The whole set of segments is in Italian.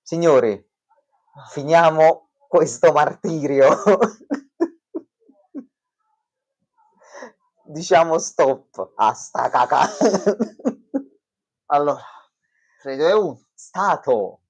Signori, finiamo questo martirio. Diciamo stop a sta caca. Allora, 3, 2, 1. Stato.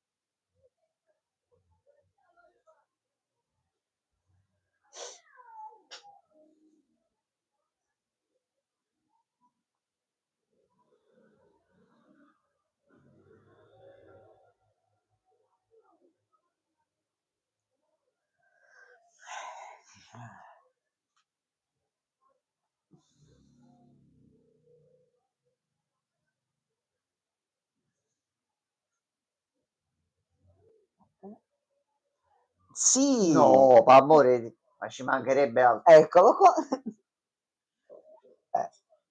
Sì. No, pa' amore, ma ci mancherebbe altro. Eccolo qua.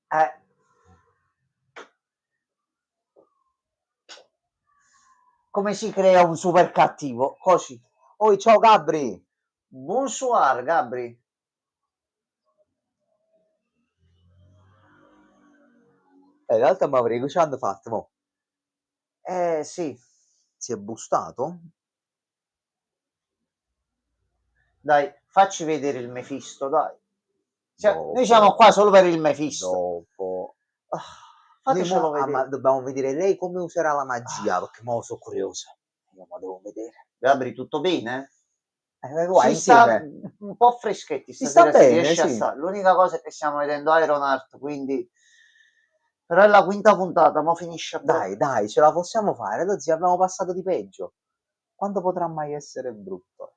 Eh. Come si crea un super cattivo? Così. Oi, ciao Gabri. Bonsoir, Gabri. In realtà mi avrei che ci hanno fatto, mo. Sì. Si è bustato? Dai, facci vedere il Mefisto, dai. Dopo. Noi siamo qua solo per il Mefisto. Dopo. Fatecelo Ma vedere. dobbiamo vedere lei come userà la magia, perché mo sono curioso. Io ma devo vedere. Gabri, tutto bene? Qua Si sta insieme. un po' freschetti Si sta stasera, si bene, riesce a sì. stare. L'unica cosa è che stiamo vedendo Ironheart, quindi... Però è la quinta puntata, ma finisce a breve. Dai, ce la possiamo fare. Lo zio, abbiamo passato di peggio. Quando potrà mai essere brutto?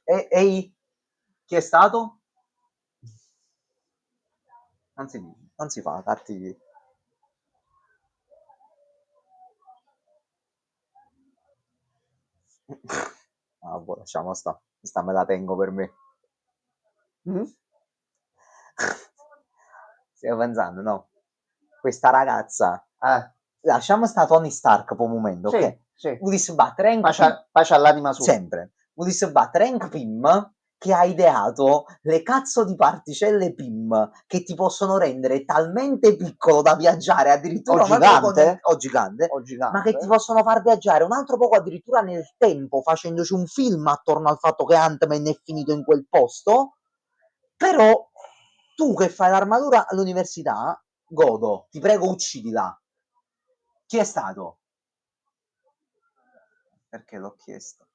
Ehi, chi è stato? Non si fa, cattivi. Ah, boh, lasciamo sta. Questa me la tengo per me. Stiamo pensando, no? Questa ragazza. Lasciamo sta Tony Stark per un momento, Sì, ok? sì. Volesse battere Hank Pym. Pace all'anima sua. Sempre. Volesse battere Hank Pym, che ha ideato le cazzo di particelle Pym che ti possono rendere talmente piccolo da viaggiare addirittura O un altro gigante. o gigante, O gigante. ma che ti possono far viaggiare un altro poco addirittura nel tempo, facendoci un film attorno al fatto che Ant-Man è finito in quel posto. Però tu che fai l'armatura all'università, godo, ti prego uccidila. Chi è stato? Perché l'ho chiesto.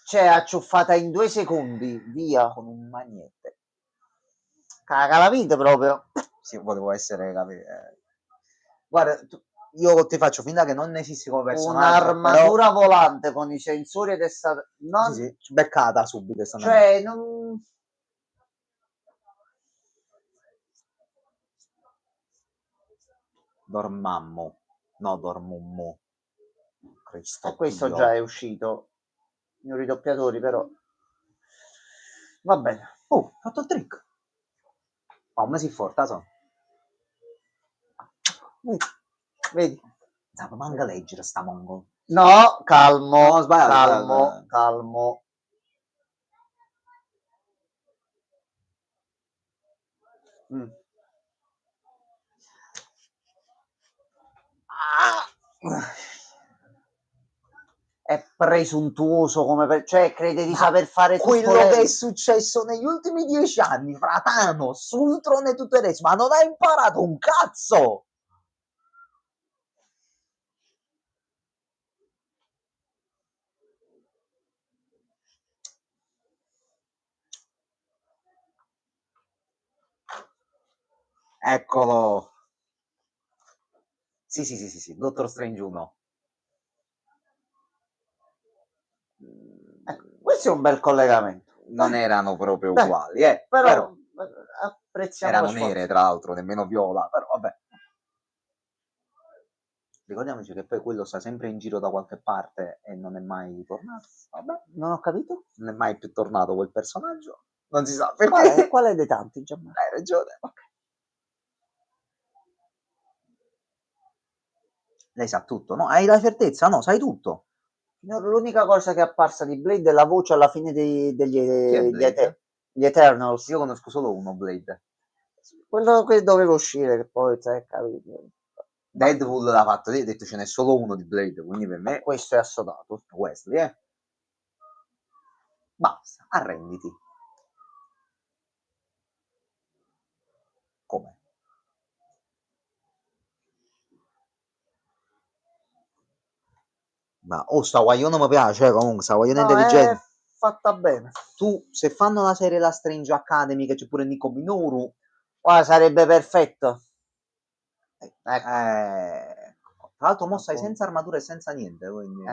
C'è acciuffata in 2 secondi, via. Con un magnete. Caga la vita proprio. Sì, volevo essere guarda, io ti faccio finta che non esisti come personaggio. Un'armatura però... volante con i sensori ed è stata... Non... Sì, beccata subito. Cioè, non... Dormammo. No, dormummo. Cristo E questo Dio. già è uscito. I ridoppiatori, però. Va bene. Oh, fatto il trick. Oh, ma si forte, so. Vedi? Manca leggere sta mongo. No, calmo, No, sbagliato, calmo, sbagliato. calmo. È presuntuoso come cioè crede di saper fare tutto quello lei. che è successo negli ultimi 10 anni fra Thanos, Ultron e tutto il resto, ma non ha imparato un cazzo. Eccolo. Sì, Dottor Strange 1. Questo è un bel collegamento. Non erano proprio Beh, uguali, però apprezziamo erano lo sforzo. nere, tra l'altro, nemmeno viola, però vabbè. Ricordiamoci che poi quello sta sempre in giro da qualche parte e non è mai tornato. Vabbè, Non ho capito. non è mai più tornato quel personaggio. Non si sa perché. Quale dei tanti, Gianmarco? Hai ragione. Ok. Lei sa tutto, no? Hai la certezza? No, sai tutto. L'unica cosa che è apparsa di Blade è la voce alla fine Chi è gli Eternals. Io conosco solo uno, Blade. Quello che doveva uscire, che poi sai, capito. Deadpool l'ha fatto, io ho detto ce n'è solo uno di Blade, quindi per me questo è assodato. Wesley, basta, arrenditi. Come? Ma sta guaglione mi piace, comunque, sta guaglione intelligente. È fatta bene. Tu, se fanno la serie La Strange Academy, che c'è pure Nico Minoru, guarda, sarebbe perfetto. Ecco. Tra l'altro mo stai senza armatura e senza niente, quindi...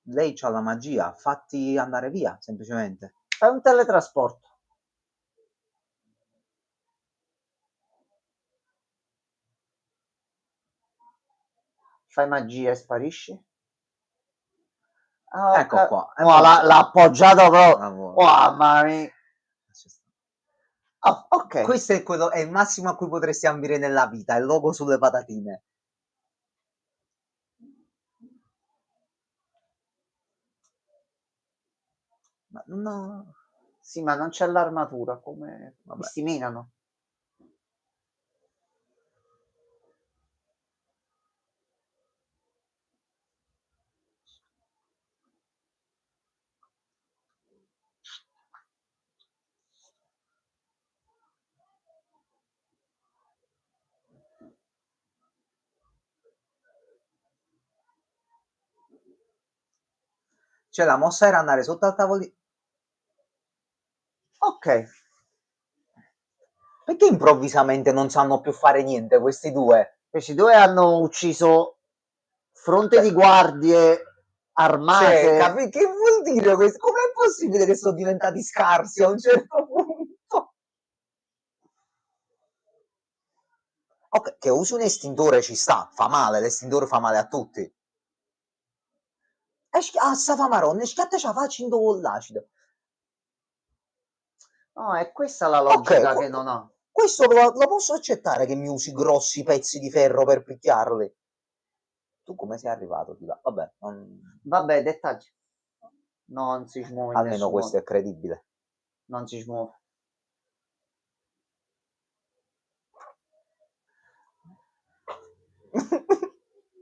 Lei c'ha la magia, fatti andare via, semplicemente. Fai un teletrasporto. Fai magia e sparisci. Ecco qua. L'ha appoggiato proprio. Mamma mia. Oh, ok. Questo è il massimo a cui potresti ambire nella vita, il logo sulle patatine. Ma no. Sì, ma non c'è l'armatura, come si minano. Cioè la mossa era andare sotto al tavolino. Ok. Perché improvvisamente non sanno più fare niente questi due? Questi due hanno ucciso fronte di guardie armate. Cioè, che vuol dire questo? Com'è possibile che sono diventati scarsi a un certo punto? Ok, che usi un estintore ci sta, fa male, l'estintore fa male a tutti. Sta fa maronna, schiatta ce la faccio in con l'acido. No, è questa la logica che non ha. Questo lo posso accettare che mi usi grossi pezzi di ferro per picchiarli. Tu come sei arrivato di là? Vabbè, Vabbè, dettagli. Non si smuove. Almeno questo è credibile. Non si smuove.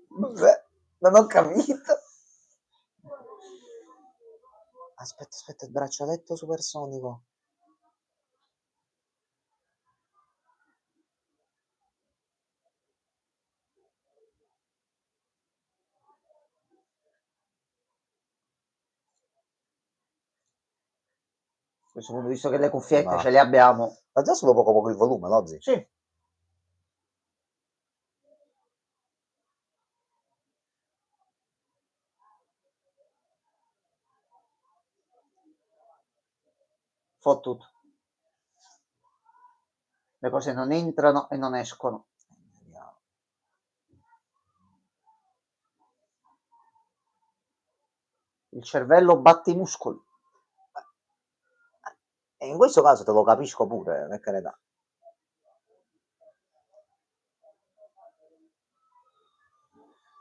Vabbè, non ho capito. Aspetta, il braccialetto supersonico. A questo punto, visto che le cuffiette ce le abbiamo. Ma già solo poco il volume, Lozzi? Sì. Fottuto. Le cose non entrano e non escono. Il cervello batte i muscoli. E in questo caso te lo capisco pure, per carità.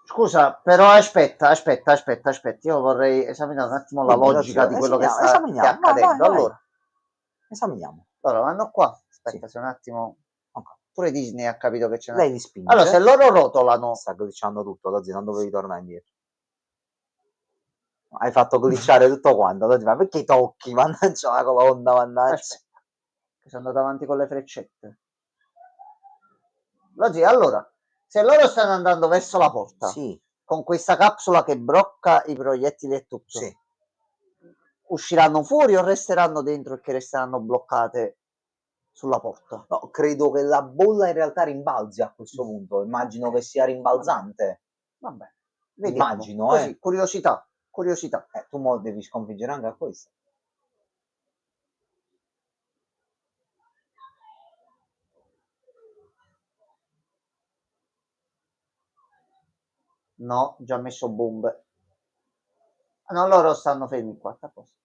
Scusa, però aspetta. Io vorrei esaminare un attimo la logica di quello che sta accadendo. Allora, esaminiamo. Allora, vanno qua. Aspetta, se un attimo. Pure Disney ha capito che c'è Lei li spinge. Allora, se loro rotolano. Sta glitchando tutto, Lozzi, non dovevi tornare indietro. Hai fatto glitchare tutto quanto, Lozzi, ma perché tocchi? Mannaggia la colonna, mannaggia. Aspetta, che sono andato avanti con le freccette. Lozzi, allora, se loro stanno andando verso la porta, sì, con questa capsula che brocca i proiettili e tutto, sì, usciranno fuori o resteranno dentro e che resteranno bloccate sulla porta? No, credo che la bolla in realtà rimbalzi a questo punto. Immagino che sia rimbalzante. Vabbè, vediamo. Immagino, Così, curiosità. Tu mo devi sconfiggere anche a questo. No, già messo bombe. No, loro stanno fermi qua, a posto.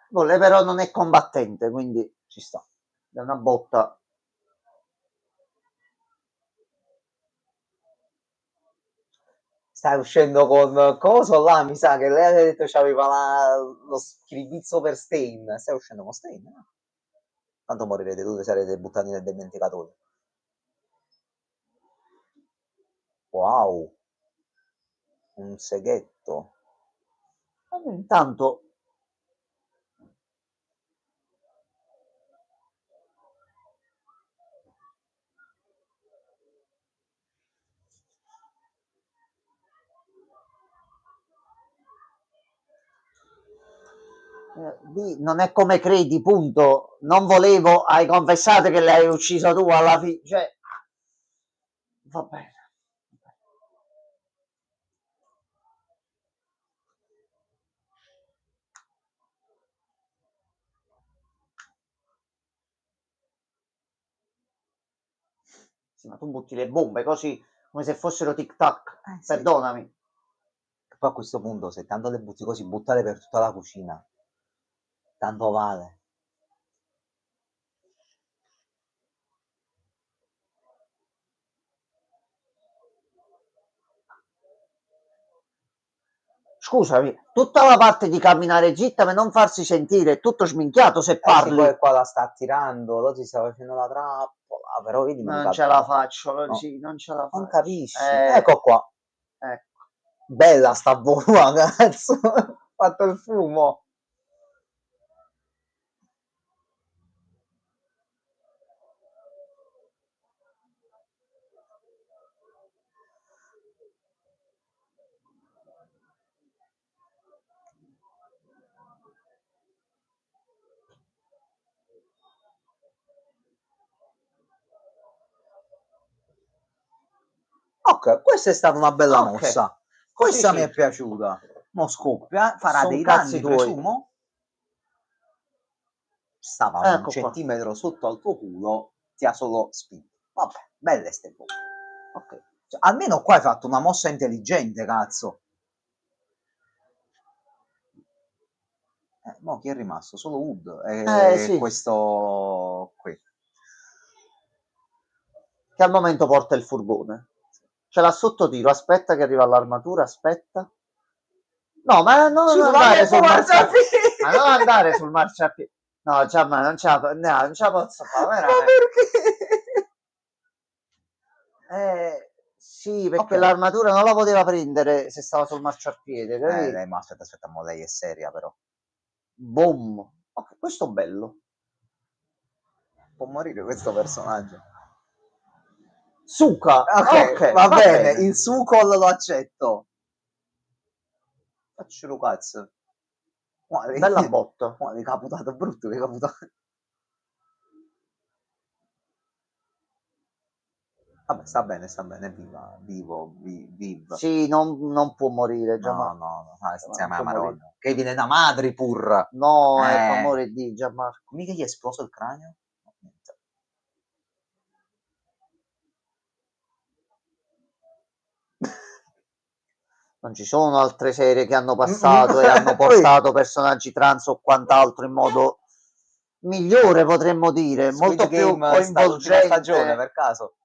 Lei però non è combattente, quindi ci sta. È una botta. Stai uscendo con coso là, mi sa che lei aveva detto c'aveva lo schiribizzo per Stain. Stai uscendo con Stain, no? Tanto morirete tutti, sarete buttati nel dimenticatore. Wow, un seghetto. Intanto non è come credi, punto. Non volevo, hai confessato che l'hai ucciso tu alla fine. Cioè, va bene. Sì, ma tu butti le bombe così come se fossero tic tac. Sì. Perdonami. Poi a questo punto, se tanto le butti così, buttale per tutta la cucina. Tanto vale. Scusami, tutta la parte di camminare zitta per non farsi sentire, è tutto sminchiato se Sì, parli. poi qua la sta attirando, lo si sta facendo la trappola, però vedi, Non ce la faccio, no. sì, non ce la faccio. Non capisci. Ecco qua. Ecco. Bella sta bomba, cazzo. Ho fatto il fumo. Ok, questa è stata una bella Ok. mossa. Così Questa sì. mi è piaciuta. Mo scoppia, farà Son dei cazzi danni, tuoi. presumo. Stava a un Ecco qua. centimetro sotto al tuo culo, ti ha solo spinto. Vabbè, belle ste bombe. Ok. Cioè, almeno qua hai fatto una mossa intelligente, cazzo. Mo chi è rimasto? Solo Wood e Sì. questo qui. Che al momento porta il furgone. Ce l'ha sotto tiro, aspetta che arriva l'armatura, aspetta. No, ma non andare sul marciapiede. Ma non andare sul marciapiede. No, già, ma non ce la posso fare. Ma perché? Sì, perché Ok. l'armatura non la poteva prendere se stava sul marciapiede, capito? Ma aspetta, mo lei è seria però. Boom. Ok, questo è bello. Può morire questo personaggio. Suka. Ok, Ok, va bene, bene. il Sucol lo accetto. Faccio cazzo. Bella botta. Guarda, caputato brutto, che caputato. Vabbè, sta bene, viva, viva. Sì, non può morire, No, Gianmarco. no, Non insieme a può morire. Maronna. Che viene da madri pur. No, per amore di Gianmarco. Mica gli è esploso il cranio? No, niente. Non ci sono altre serie che hanno passato e hanno portato personaggi trans o quant'altro in modo migliore, potremmo dire, Squid molto più Game sta l'ultima stagione, coinvolgente, per caso.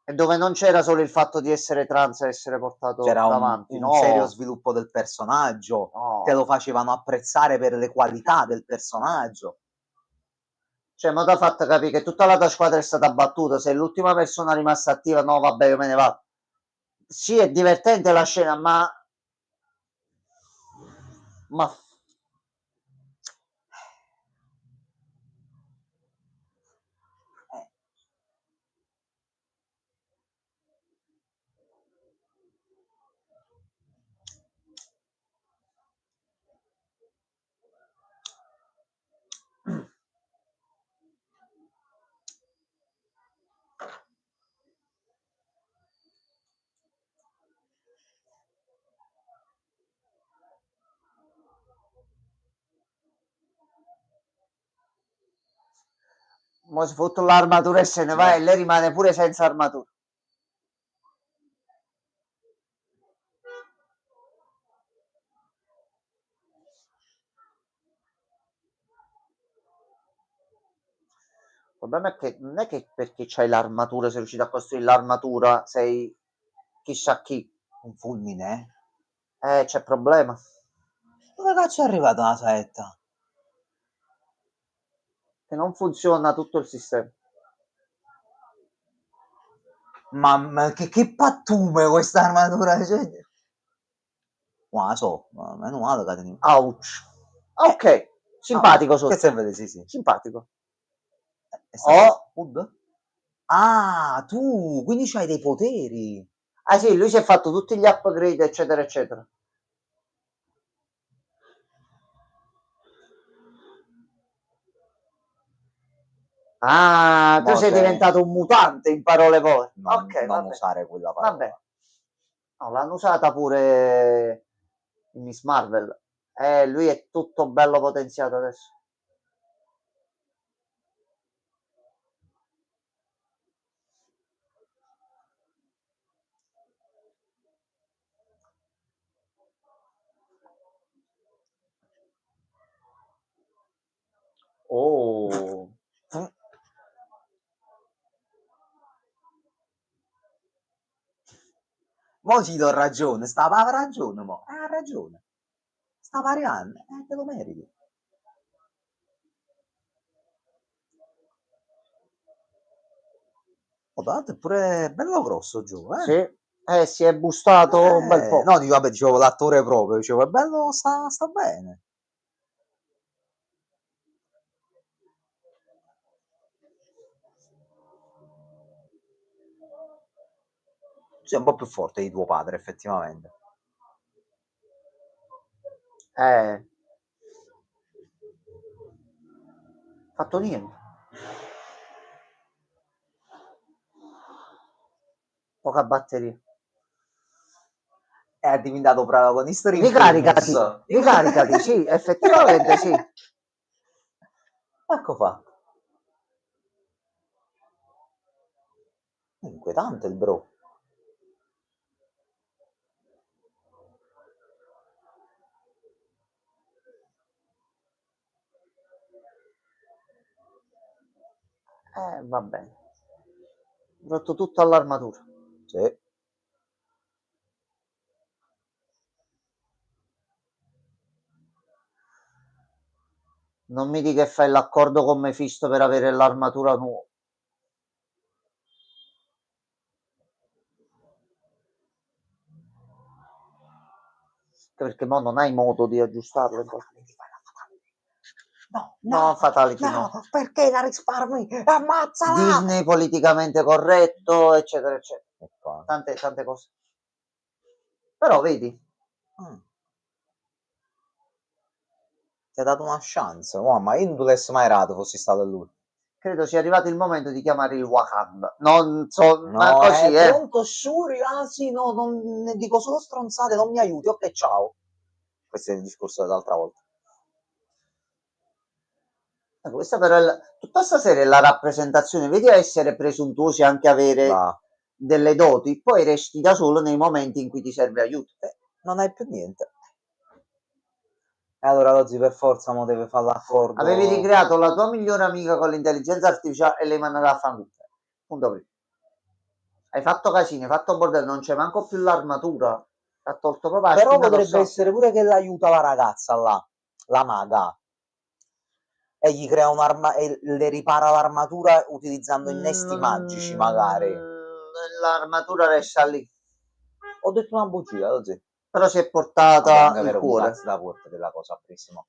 e dove non c'era solo il fatto di essere trans e essere portato C'era davanti, un serio no, sviluppo del personaggio, te no. lo facevano apprezzare per le qualità del personaggio. Cioè, mo t'ha fatto capire che tutta la tua squadra è stata battuta, sei l'ultima persona rimasta attiva, no, vabbè, io me ne vado. Sì, è divertente la scena, ma mo si fotte l'armatura e se ne va e lei rimane pure senza armatura. Il problema è che non è che perché c'hai l'armatura, sei riuscito a costruire l'armatura, sei chissà chi. Un fulmine? C'è problema. Dove cazzo è arrivata una saetta? Che non funziona tutto il sistema. Ma che pattume questa armatura? Cioè... Ma so, meno male che tenevo. Ouch. Ok, simpatico sotto. Che serve? Sì. Simpatico. Hood? Ah, tu, quindi c'hai dei poteri. Ah sì, lui si è fatto tutti gli upgrade, eccetera, eccetera. Ah, tu sei diventato un mutante, in parole povere. Ok, non usare quella parola. Vabbè. No, l'hanno usata pure in Miss Marvel. Lui è tutto bello potenziato adesso. Oh. Mo ti do ragione, aveva ragione, mo. Ha ragione. Sta variando, te lo meriti. Oh, tanto è pure bello grosso giù, Sì, si è bustato un bel po'. No, vabbè, dicevo l'attore proprio, dicevo, è bello, sta bene. Sei un po' più forte di tuo padre, effettivamente. Fatto niente. Poca batteria. È diventato protagonista Ricaricati, sì, effettivamente sì. Ecco fatto. È inquietante il bro. Va bene. Ho rotto tutto all'armatura. Sì. Non mi dica che fai l'accordo con Mephisto per avere l'armatura nuova. Perché mo non hai modo di aggiustarlo. No, Fatality no. Perché la risparmi? Ammazzala! Disney politicamente corretto, eccetera, eccetera. Tante cose. Però vedi. Ti ha dato una chance. Oh, ma io non l'avessi mai rato fossi stato lui. Credo sia arrivato il momento di chiamare il Wakanda. Non so, no, ma così pronto, Shuri? Ah sì, no, non ne dico solo stronzate, non mi aiuti. Ok, ciao. Questo è il discorso dell'altra volta. Questa però tutta sta serie è la rappresentazione, vedi a essere presuntuosi anche avere delle doti, poi resti da solo nei momenti in cui ti serve aiuto. Non hai più niente. E allora Rozzi per forza mo deve fare l'accordo. Avevi ricreato la tua migliore amica con l'intelligenza artificiale e lei mandata a fanculo. Punto primo. Hai fatto casino, hai fatto bordello, non c'è manco più l'armatura. Ha tolto proprio la Però spina potrebbe dorsale. essere pure che l'aiuta la ragazza là, la maga. E gli crea un'arma e le ripara l'armatura utilizzando innesti magici, magari. L'armatura resta lì. Ho detto una bugia, così. Però si è portata il cuore. Da porta della cosa prima.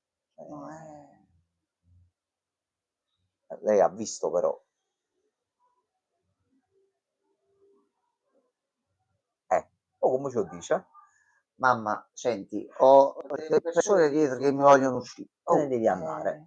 Lei ha visto però. Come ci lo dice? Mamma, senti, ho delle persone dietro che mi vogliono uscire. Te ne devi andare.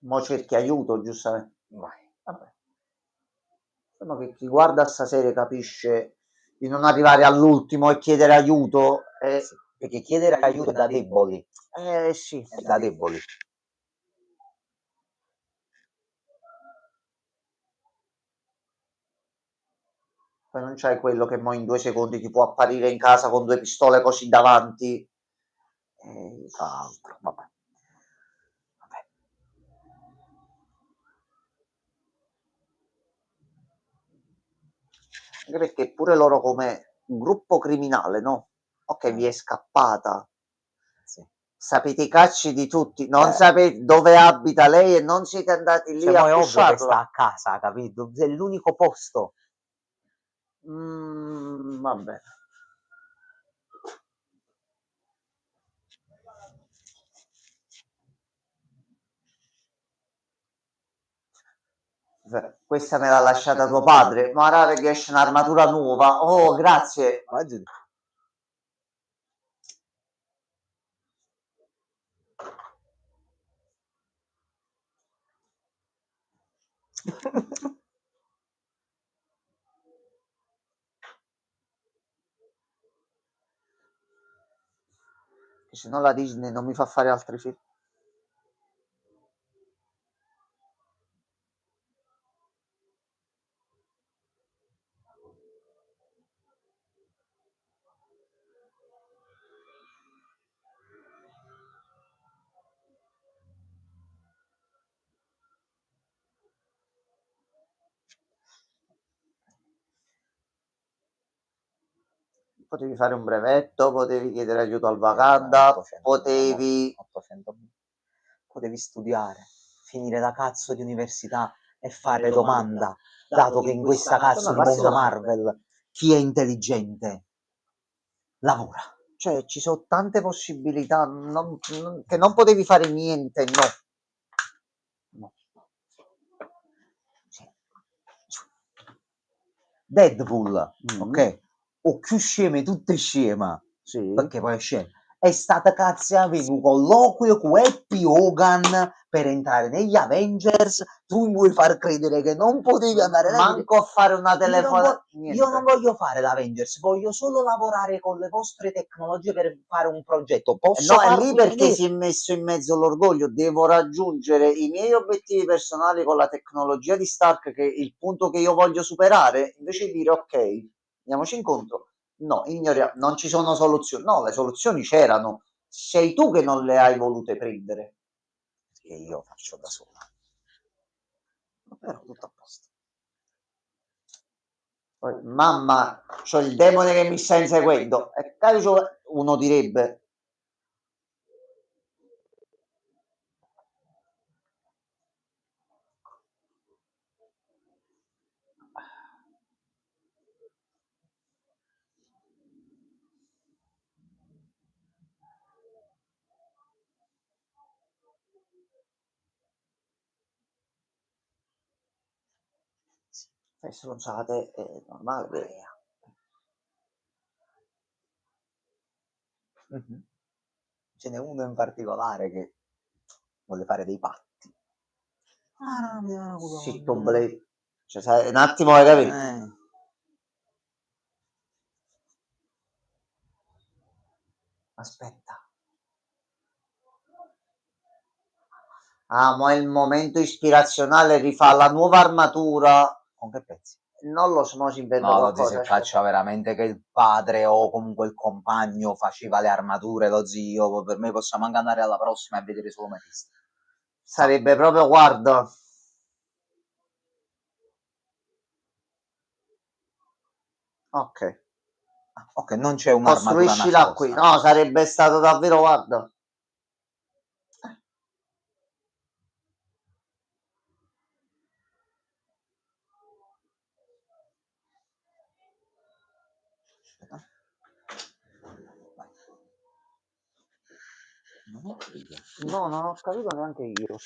Mo cerchi aiuto, giustamente. Vai, vabbè. Insomma, che chi guarda sta serie capisce di non arrivare all'ultimo e chiedere aiuto. Sì, perché chiedere aiuto è da deboli. Sì. È da deboli. Poi non c'hai quello che mo in 2 secondi ti può apparire in casa con 2 pistole così davanti. Tra l'altro, vabbè. Vabbè. Anche perché pure loro come gruppo criminale, no? Ok, vi è scappata. Sì. Sapete i cacci di tutti, non sapete dove abita lei e non siete andati lì Cioè, a mo è ovvio che sta pussarla. a casa, capito? È l'unico posto. Va bene. Questa me l'ha lasciata tuo padre, ma rare che esce un'armatura nuova. Oh, grazie. Immagini. Se no la Disney non mi fa fare altri film. Potevi fare un brevetto, potevi chiedere aiuto al Wakanda, 800, potevi... 800. Potevi studiare, finire la cazzo di università e fare Fare domanda, dato che in questa cazzo di mondo Marvel chi è intelligente lavora. Cioè, ci sono tante possibilità che non potevi fare niente, no. No. Deadpool, ok? O più sceme, tutte scema. Sì. Perché poi è scema. È stata cazzo avevo un colloquio con Happy Hogan per entrare negli Avengers. Tu mi vuoi far credere che non potevi andare là? Manco a fare una Io non, telefonata. io non voglio fare l'Avengers, voglio solo lavorare con le vostre tecnologie per fare un progetto. Posso No, è farlo lì perché vedere? si è messo in mezzo l'orgoglio. Devo raggiungere i miei obiettivi personali con la tecnologia di Stark, che è il punto che io voglio superare, invece di dire ok, andiamoci incontro. No, ignoriamo, non ci sono soluzioni. No, le soluzioni c'erano. Sei tu che non le hai volute prendere. Che io faccio da sola. Però tutto a posto. Poi, mamma, c'ho il demone che mi sta inseguendo. E cazzo, uno direbbe. Le stronzate è normale. Ce n'è uno in particolare che vuole fare dei patti. Zitto, Blade. Cioè, sai, un attimo hai capito? Aspetta. Ah, ma è il momento ispirazionale, rifà la nuova armatura. Con che pezzi? Non lo so, mo si inventa No, lo qualcosa. zio si caccia veramente che il padre o comunque il compagno faceva le armature, lo zio, per me possiamo anche andare alla prossima e vedere solo Mephisto. Sarebbe proprio, guarda. Ok. Ok, non c'è un'armatura Costruiscila qui. nascosta. No, sarebbe stato davvero, guarda. Non ho capito. No, non ho capito neanche io.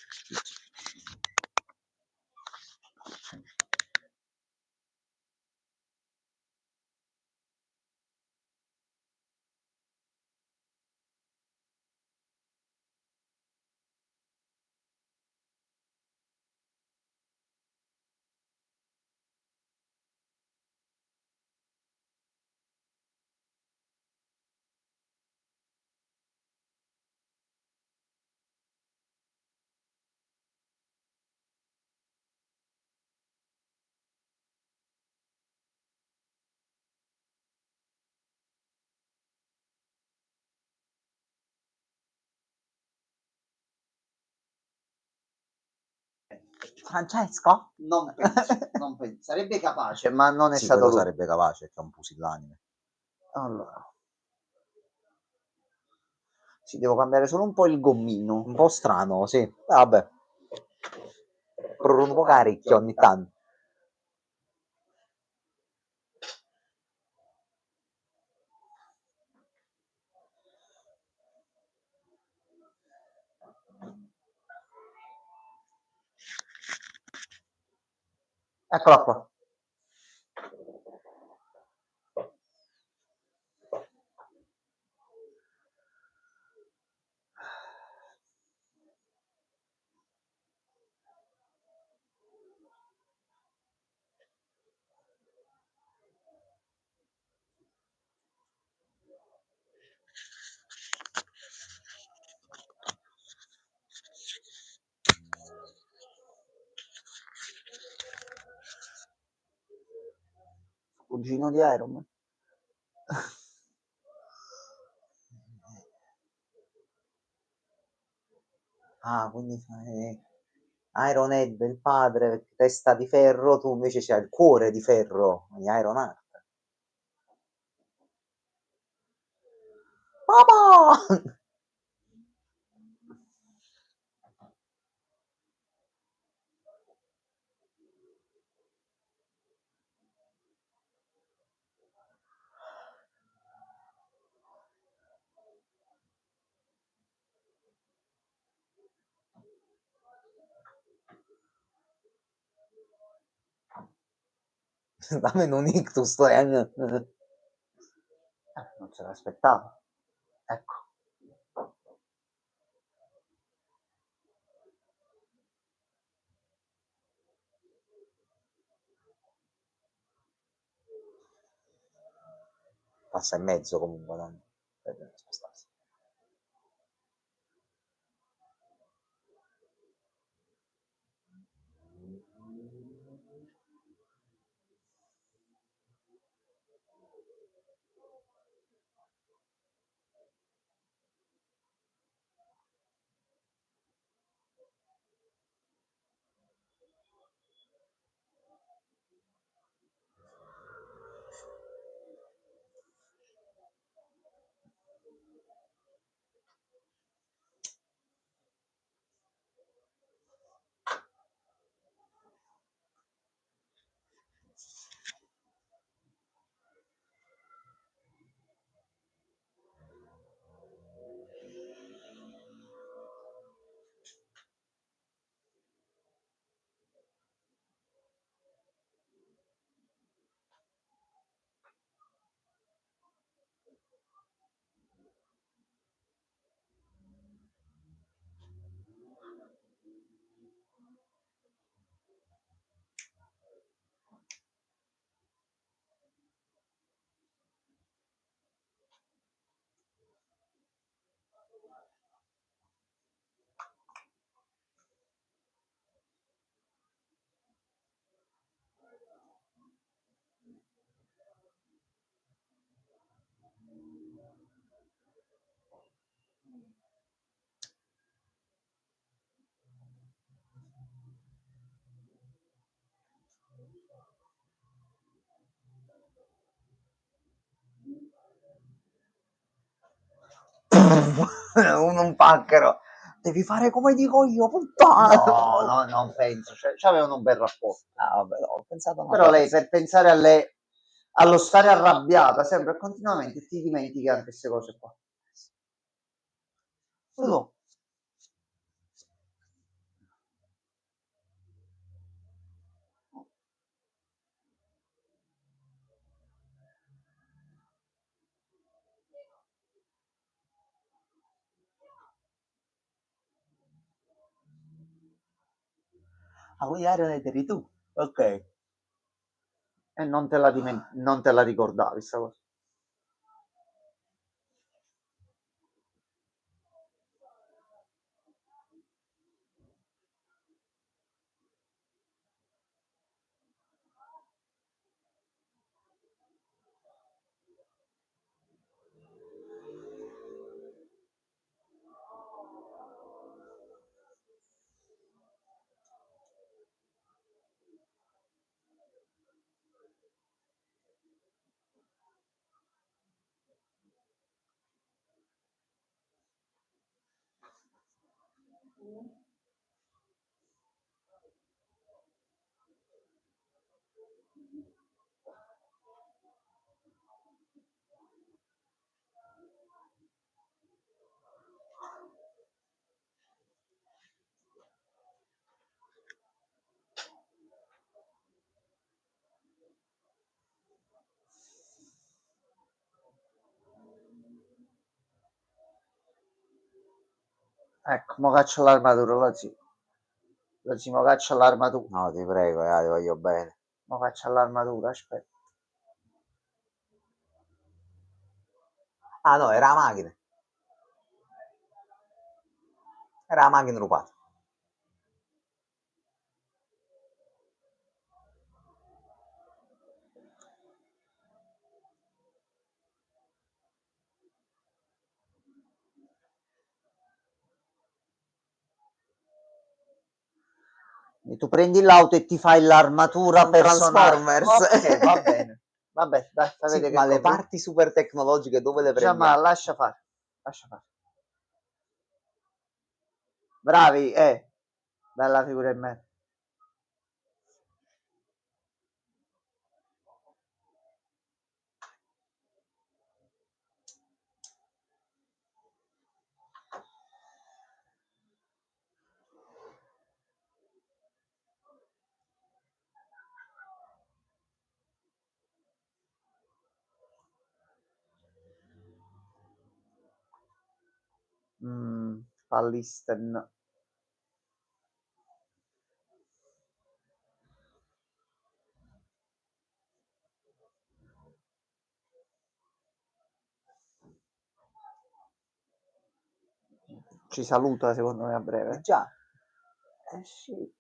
Francesco? Non penso, non penso. Sarebbe capace, ma non è Sì, stato quello lui. sarebbe capace, che è un pusillanime. Allora. Sì, devo cambiare solo un po' il gommino. Un po' strano, sì. Vabbè. Un po' caricchio ogni tanto. Eccola qua. Cugino di Iron Man. Ah, quindi fai Iron Head il padre, testa di ferro, tu invece c'hai il cuore di ferro, quindi Iron Heart. Papà! Dammi un ictus, Non se l'aspettava. Ecco. Passa in mezzo comunque, non spostarsi. Un pacchero. Devi fare come dico io, puttana. No, non penso. C'avevano un bel rapporto. Ah, vabbè, no, ho pensato a una Però lei, cosa. per pensare a lei, allo stare arrabbiata sempre e continuamente, ti dimentichi anche queste cose qua. No. Ah, quindi Iron Man eri tu. Ok. E non te la ricordavi, sta cosa. Ecco, mo caccio l'armatura, lo zio. Lo zio, mo caccio l'armatura. No, ti prego, ti voglio bene. Mo caccio l'armatura, aspetta. Ah no, era la macchina. Era la macchina rubata. E tu prendi l'auto e ti fai l'armatura Un personale. Transformers. Ok, va bene. Vabbè, dai, fai Sì, vedere che ma le compri. parti super tecnologiche dove le Già, ma prendiamo? lascia fare. Lascia fare. Bravi, bella figura in me. Pallisten. Ci saluta secondo me a breve. Già. Sì.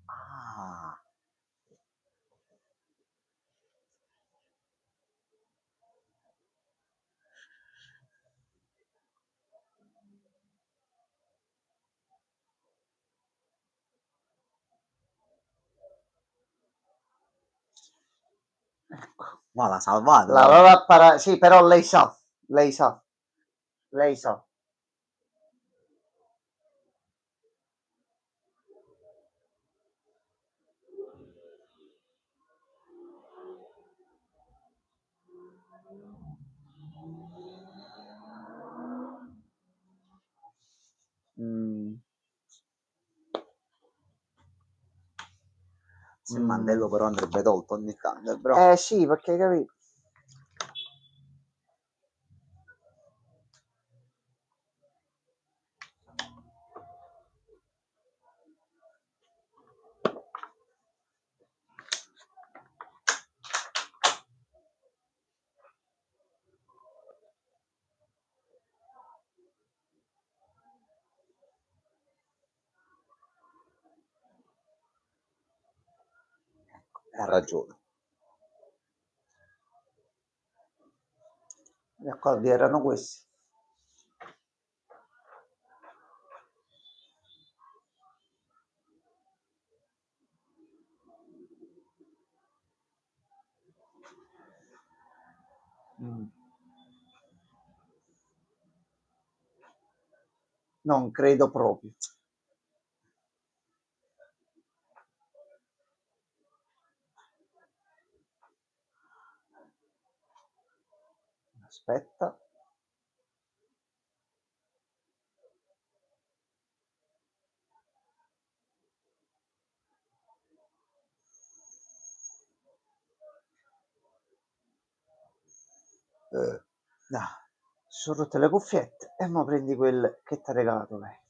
Ah. Ecco. Ma l'ha salvato. La sì, però lei sa. Lei sa. Lei sa. Se il mandello però andrebbe tolto ogni tanto, bro. Sì, perché capito. Ha ragione. Gli accordi erano questi. Non credo proprio. Aspetta. No, sono rotte le cuffiette e mo prendi quelle che ti ha regalato lei.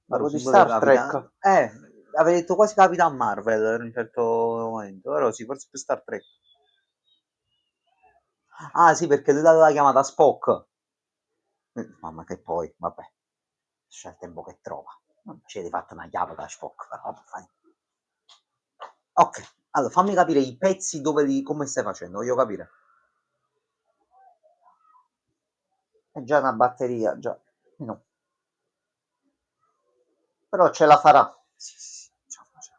Parlo di Sì, dove Star capita? Trek. Avevi detto quasi Capitan Marvel in un certo momento, però sì, forse più Star Trek. Ah sì, perché lui l'aveva chiamata Spock. Mamma che poi, vabbè, c'è il tempo che trova. Non ci hai fatto una chiave da Spock, però vabbè, fai. Ok, allora fammi capire i pezzi dove li, come stai facendo, voglio capire. È già una batteria, già. No. Però ce la farà. Sì, sì, sì, ce la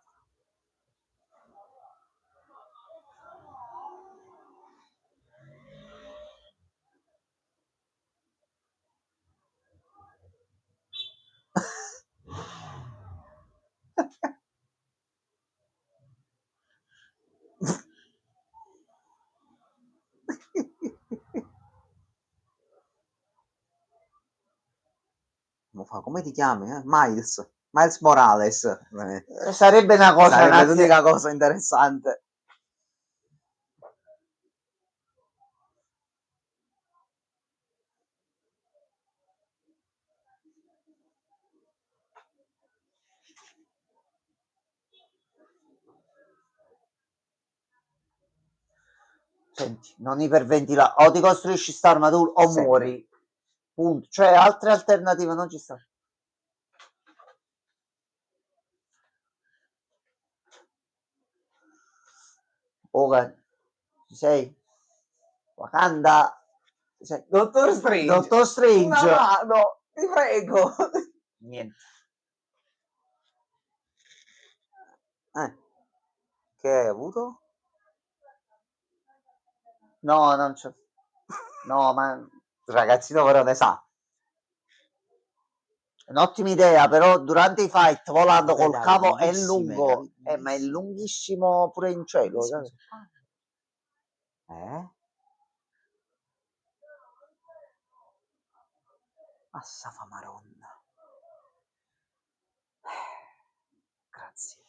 come ti chiami? Miles? Miles Morales. Sarebbe una cosa un Sarebbe attimo. l'unica cosa interessante. Senti, non iperventila, o ti costruisci sta armatura o Sì. muori. Punto. Cioè, altre alternative non ci stanno. Ok, ci sei? Wakanda. Ci sei? Dottor Strange. Dottor Strange. Una mano, ti prego. Niente. Che hai avuto? No, non c'è. No, ma Ragazzino però ne sa. è un'ottima idea, però durante i fight volando Vabbè, col dai, capo è bellissime, lungo, ma è bellissime. lunghissimo pure in cielo. Bellissime Sai? sono fatte. Massa fa maronna. Grazie.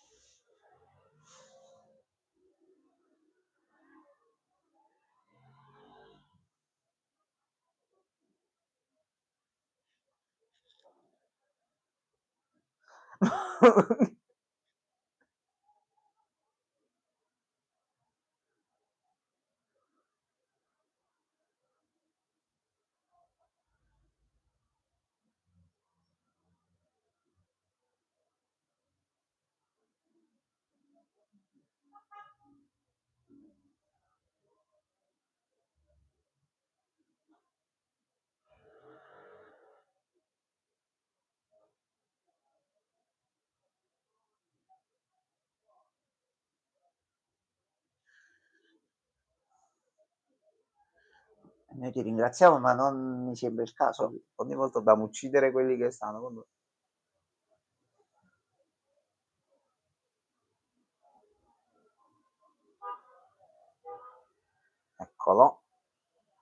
Noi ti ringraziamo, ma non mi sembra il caso. Ogni volta dobbiamo uccidere quelli che stanno con noi. Eccolo.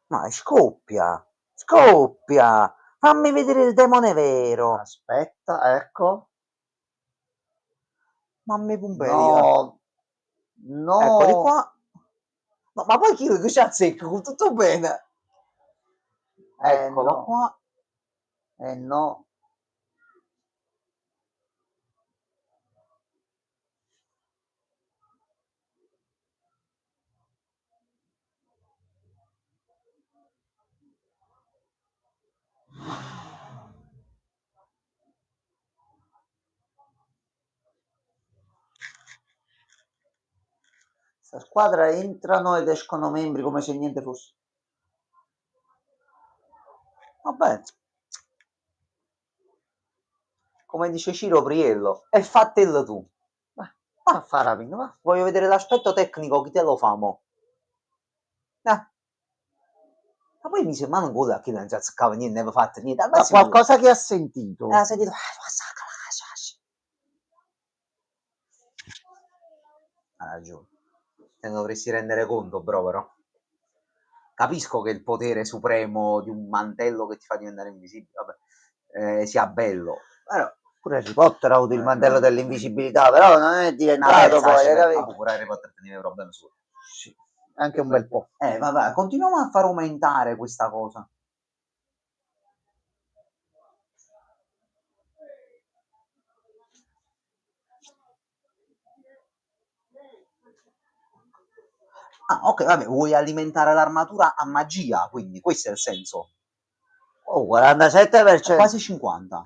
No, scoppia. Scoppia. Fammi vedere il demone vero. Aspetta, ecco. Mamma Pumperi. No, Eccoli no. qua. No, ma poi chi ci azzecca? Tutto bene. Eccolo No. qua. No. Questa squadra entrano ed escono membri come se niente fosse. Vabbè. Come dice Ciro Priello, e fatelo tu. Ma fa rapino, va. Voglio vedere l'aspetto tecnico, chi te lo famo. Ma poi mi sembra non vuole che non ci azzeccava niente, non aveva fatto niente. Ma qualcosa che ha sentito. Ha sentito. Ha ragione. Te ne dovresti rendere conto, bro, però. Capisco che il potere supremo di un mantello che ti fa diventare invisibile, vabbè, sia bello, però Pure Harry Potter ha avuto il mantello dell'invisibilità, però non è diventato poi, hai capito? pure Harry Potter teneva problemi su. Sì, anche un bel po'. Vabbè, continuiamo a far aumentare questa cosa. Ah, ok, vabbè, vuoi alimentare l'armatura a magia, quindi questo è il senso. Oh, 47%. Quasi 50.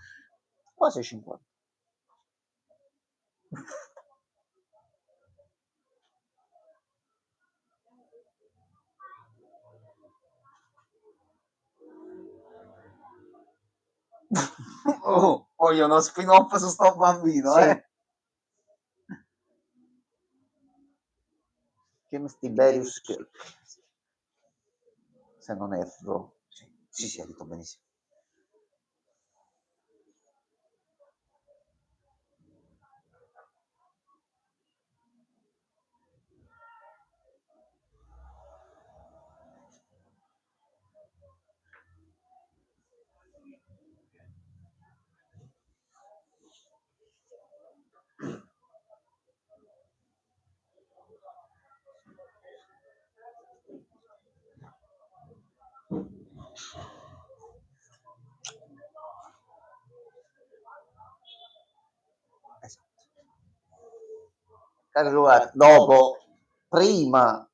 Quasi 50. Oh, voglio uno spin-off su sto bambino, Sì. James Tiberius Kirk, se non erro. Sì, hai detto benissimo. Allora, dopo, prima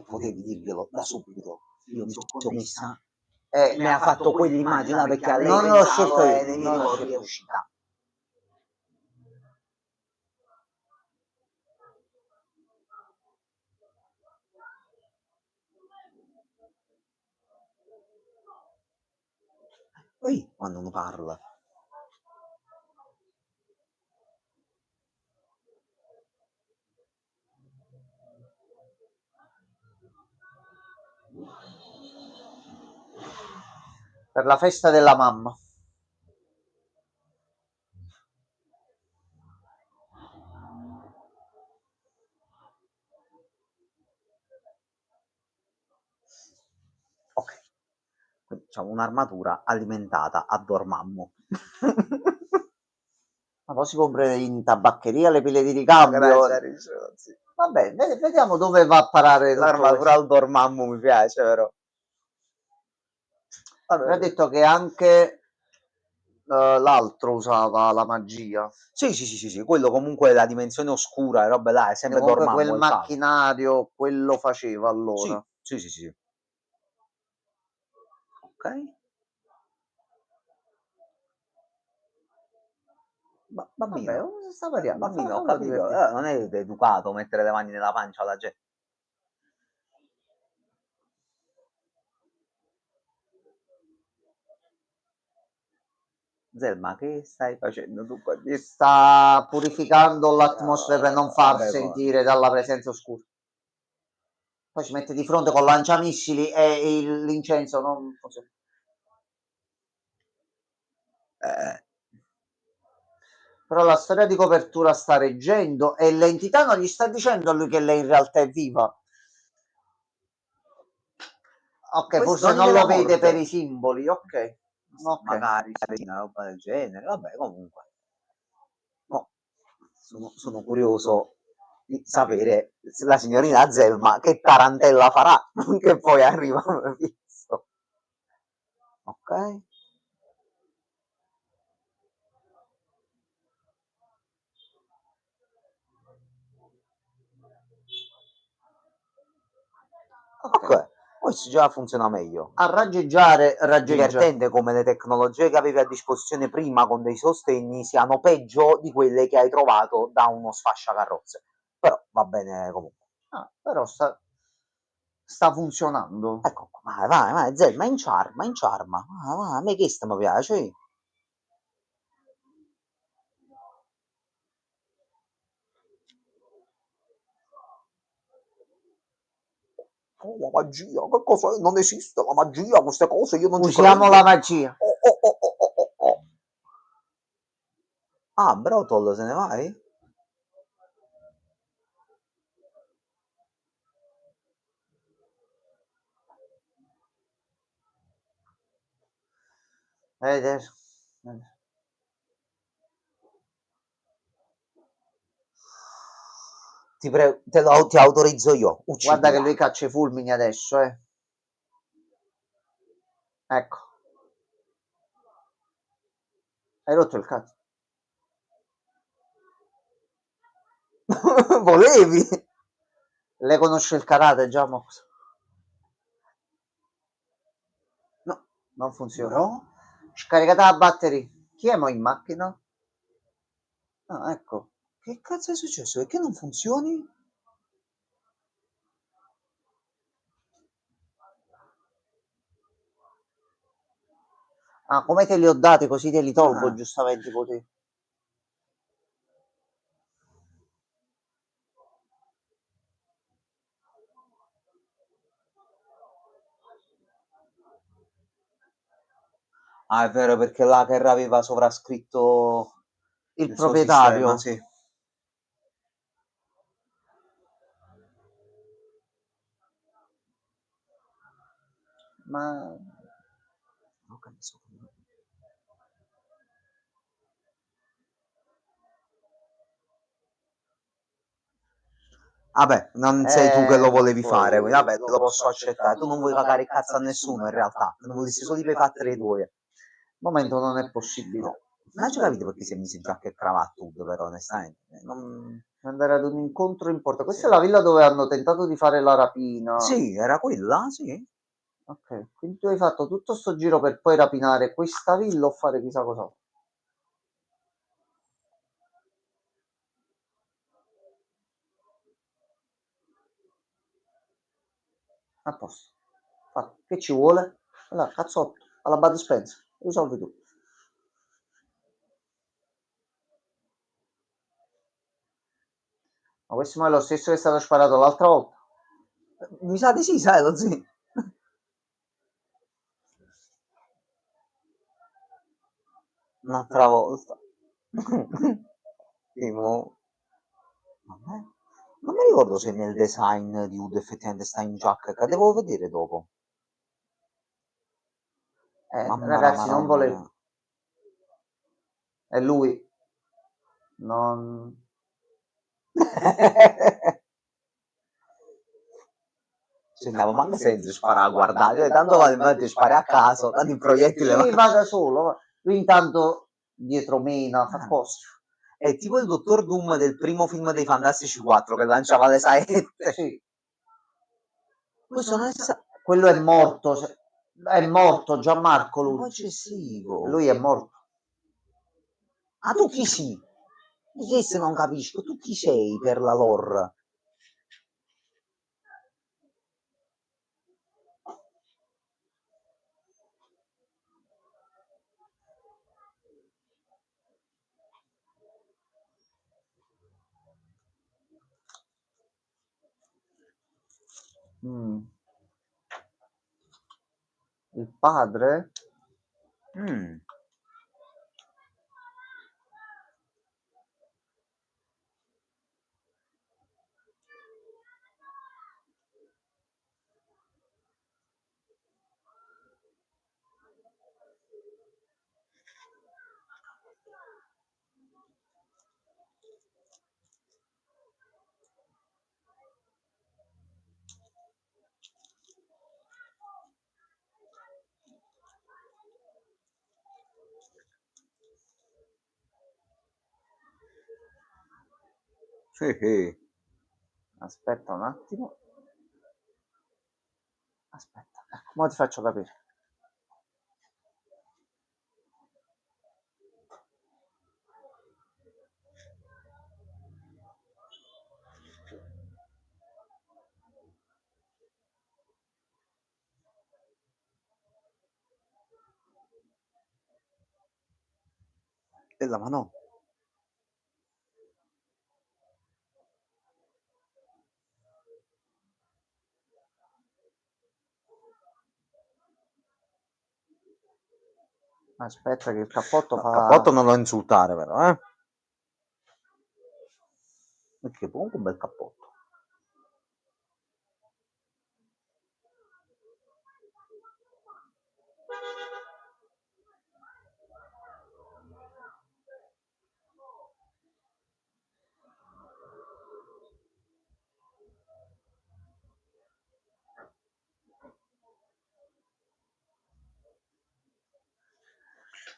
Potevi dirglielo da subito. Io mi sono messa. eh, Mi ha fatto quell'immagine perché a lei non l'ho pensavo scelto io, e nei miei ricordi è uscita. Poi quando uno parla. per la festa della mamma. Ok. Quindi diciamo un'armatura alimentata a Dormammu. Ma poi si compra in tabaccheria le pile di ricambio. Vabbè, vediamo dove va a parare tutto L'armatura questo. al Dormammu mi piace, però. Ha detto che anche l'altro usava la magia. Sì, quello comunque è la dimensione oscura, e roba là, è sempre Comunque Dormammu, quel il falso. macchinario, quello faceva allora. Sì. Ok. Vabbè, Bambino, sta variando, bambino, ho fallo capito, divertire. non è educato mettere le mani nella pancia alla gente. Zelma, che stai facendo tu qua dietro? Sta purificando l'atmosfera per non far Vabbè, sentire dalla presenza oscura. Poi ci mette di fronte con lanciamissili e l'incenso non funziona. Però la storia di copertura sta reggendo e l'entità non gli sta dicendo a lui che lei in realtà è viva. Ok, forse non lo vede per i simboli, ok. Magari una roba del genere, vabbè, comunque. No, sono curioso di sapere la signorina Zelma che tarantella farà, che poi arriva visto. Ok? Ok, questo già funziona meglio. A raggeggiare, raggeggia. Divertente come le tecnologie che avevi a disposizione prima con dei sostegni siano peggio di quelle che hai trovato da uno sfasciacarrozze. Però va bene comunque. Però sta funzionando. Ecco, vai, Zelma, inciarma. Vai, a me questo mi piace. Oh, la magia, che cosa è? Non esiste la magia, queste cose io non ci Usiamo credo. la magia. Oh. Ah, Brotol, se ne vai? Ti prego, ti autorizzo io, Guarda che uccidila. lui caccia i fulmini adesso, Ecco. Hai rotto il cazzo. Volevi? Lei conosce il karate già, Mox? No, non funziona. Bro? Scaricata la batteria. Chi è mo in macchina? Ah, ecco. Che cazzo è successo? Perché non funzioni? Ah, come te li ho dati così te li tolgo, Ah. giustamente così. Ah, è vero, perché l'hacker aveva sovrascritto Il suo sistema, proprietario. sì. Ma... Non capisco. Vabbè, non sei tu che lo volevi fare, quindi vabbè, te lo posso accettare. Tu non vuoi cagare il cazzo a nessuno, in realtà. Non volessi solo per fattere i tuoi. Al momento non è possibile. No. Non ci capito perché si è messo in giacca e cravatta, però, onestamente. Non... Andare ad un incontro importante. Questa è la villa dove hanno tentato di fare la rapina. Sì, era quella, sì. Ok, quindi tu hai fatto tutto sto giro per poi rapinare questa villa o fare chissà cosa. A posto. Fatto. Che ci vuole? Allora, cazzotto, alla Bud Spencer. Risolvi tu. Ma questo è lo stesso che è stato sparato l'altra volta. Mi sa di sì, sai, lo zio. Un'altra volta. Tipo... Non mi ricordo se nel design di Wood effettivamente sta in giacca, che devo vedere dopo. Mamma la Ragazzi, non maronna. volevo. È lui. Non... Sembrava manca senza sparare a guardare, cioè, tanto vale meglio spari a caso, tanto il proiettile Sì, va da solo. Lui intanto dietro mena, fa cosa. È tipo il Dottor Doom del primo film dei Fantastici 4 che lanciava le saette. Sì. Questo non è Quello è morto. È morto Gianmarco un po' lui. eccessivo. Lui è morto. Ah, tu chi sei? Che se non capisco, tu chi sei per la lore? Mm. Il padre? Mm. Sì. Aspetta un attimo. Aspetta, ecco, ora ti faccio capire. Bella, ma no. Aspetta che il cappotto No, fa... cappotto non lo insultare, però, eh? Perché comunque un bel cappotto.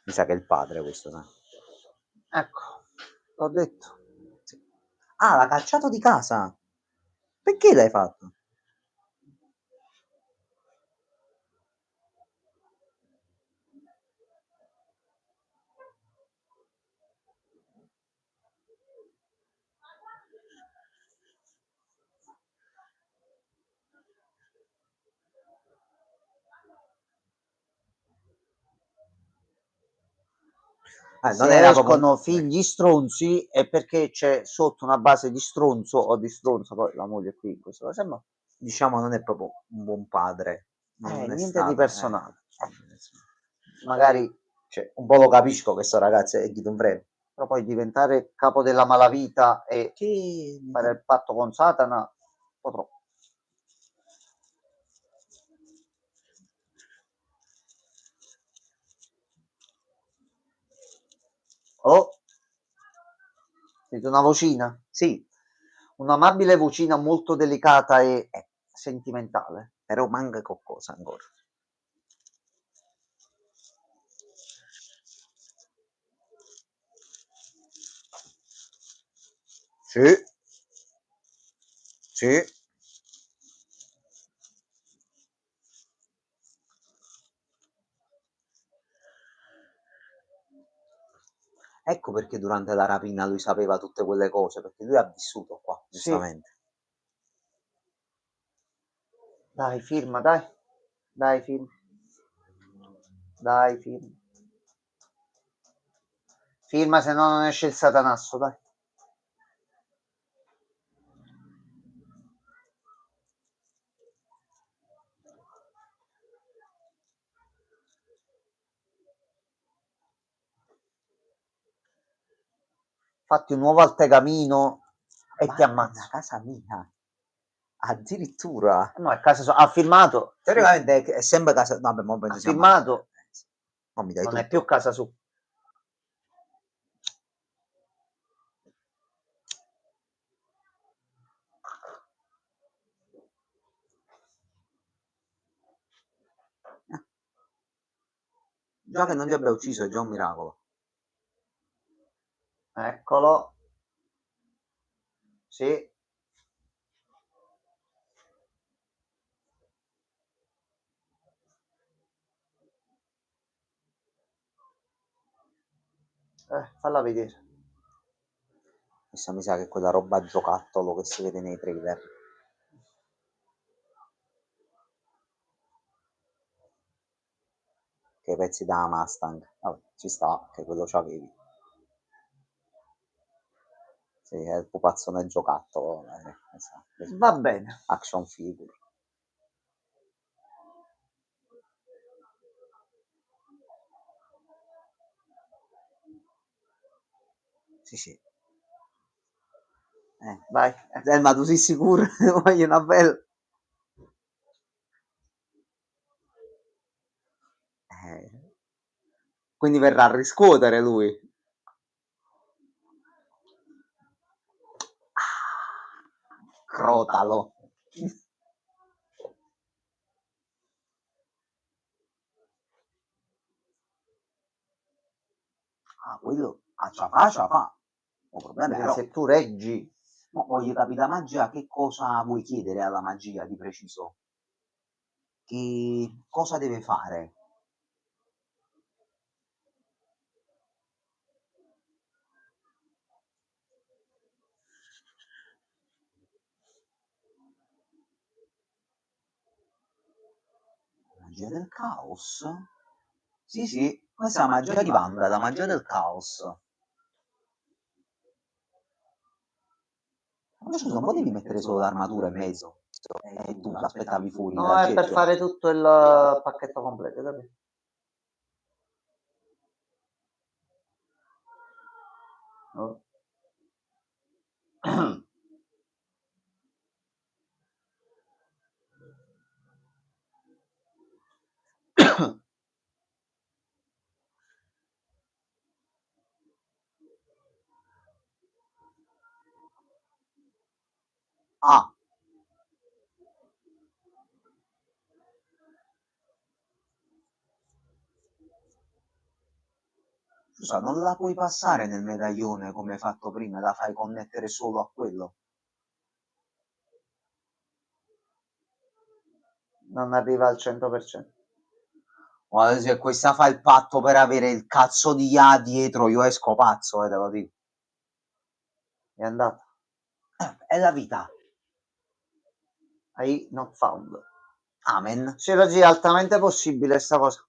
Mi sa che è il padre questo, no? Ecco, l'ho detto. Sì. Ah, l'ha cacciato di casa. Perché l'hai fatto? Non Se era proprio... escono figli stronzi è perché c'è sotto una base di stronzo o di stronza, poi la moglie qui in questo caso, ma Diciamo non è proprio un buon padre. Non è niente di stato, personale. Magari cioè, un po' lo capisco questo ragazzo è chi non frega. però poi diventare capo della malavita e Che... fare il patto con Satana, un po' troppo. Oh, senti una vocina? Sì, Un'amabile vocina molto delicata e sentimentale. però manca qualcosa ancora. Sì, sì. Ecco perché durante la rapina lui sapeva tutte quelle cose, perché lui ha vissuto qua, Sì. giustamente. Dai, firma, dai. Dai, firma. Dai, firma. Firma, se no non esce il satanasso, dai. Fatti un nuovo altegamino e ti ammazzo. A casa mia. Addirittura. No, è casa sua. Ha firmato. Teoricamente è sempre casa... Vabbè, mo Ha penso sia firmato. Mo mi dai Non è tutto. più casa sua. Già che non ti abbia ucciso è già un miracolo. Eccolo. Sì. Falla vedere. Questa mi sa che è quella roba giocattolo che si vede nei trailer. Che i pezzi da Mustang. Vabbè, ci sta, che quello c'avevi. Sì, è il pupazzone giocattolo. Esatto. Va bene. Action figure. Sì, sì. Vai. Ma tu sei sicuro? Voglio una bella... Quindi verrà a riscuotere lui. Crotalo. Ah, quello a ciafà fa. Il problema però, Se tu reggi. voglio capire la magia, che cosa vuoi chiedere alla magia di preciso? Che cosa deve fare? Magia del caos? Sì, sì, questa è la magia di Wanda, la magia del caos. Ma scusa, non potevi mettere solo l'armatura in mezzo? E tu aspettavi fuori No, dal è per cesso? fare tutto il pacchetto completo, capito? Oh. Ah, Scusa, non la puoi passare nel medaglione come hai fatto prima, la fai connettere solo a quello. Non arriva al 100%. Guarda, se questa fa il patto per avere il cazzo di IA dietro, io esco pazzo, te lo dico. È andata. È la vita. Hai not found. Amen. Sì, oggi è altamente possibile sta cosa.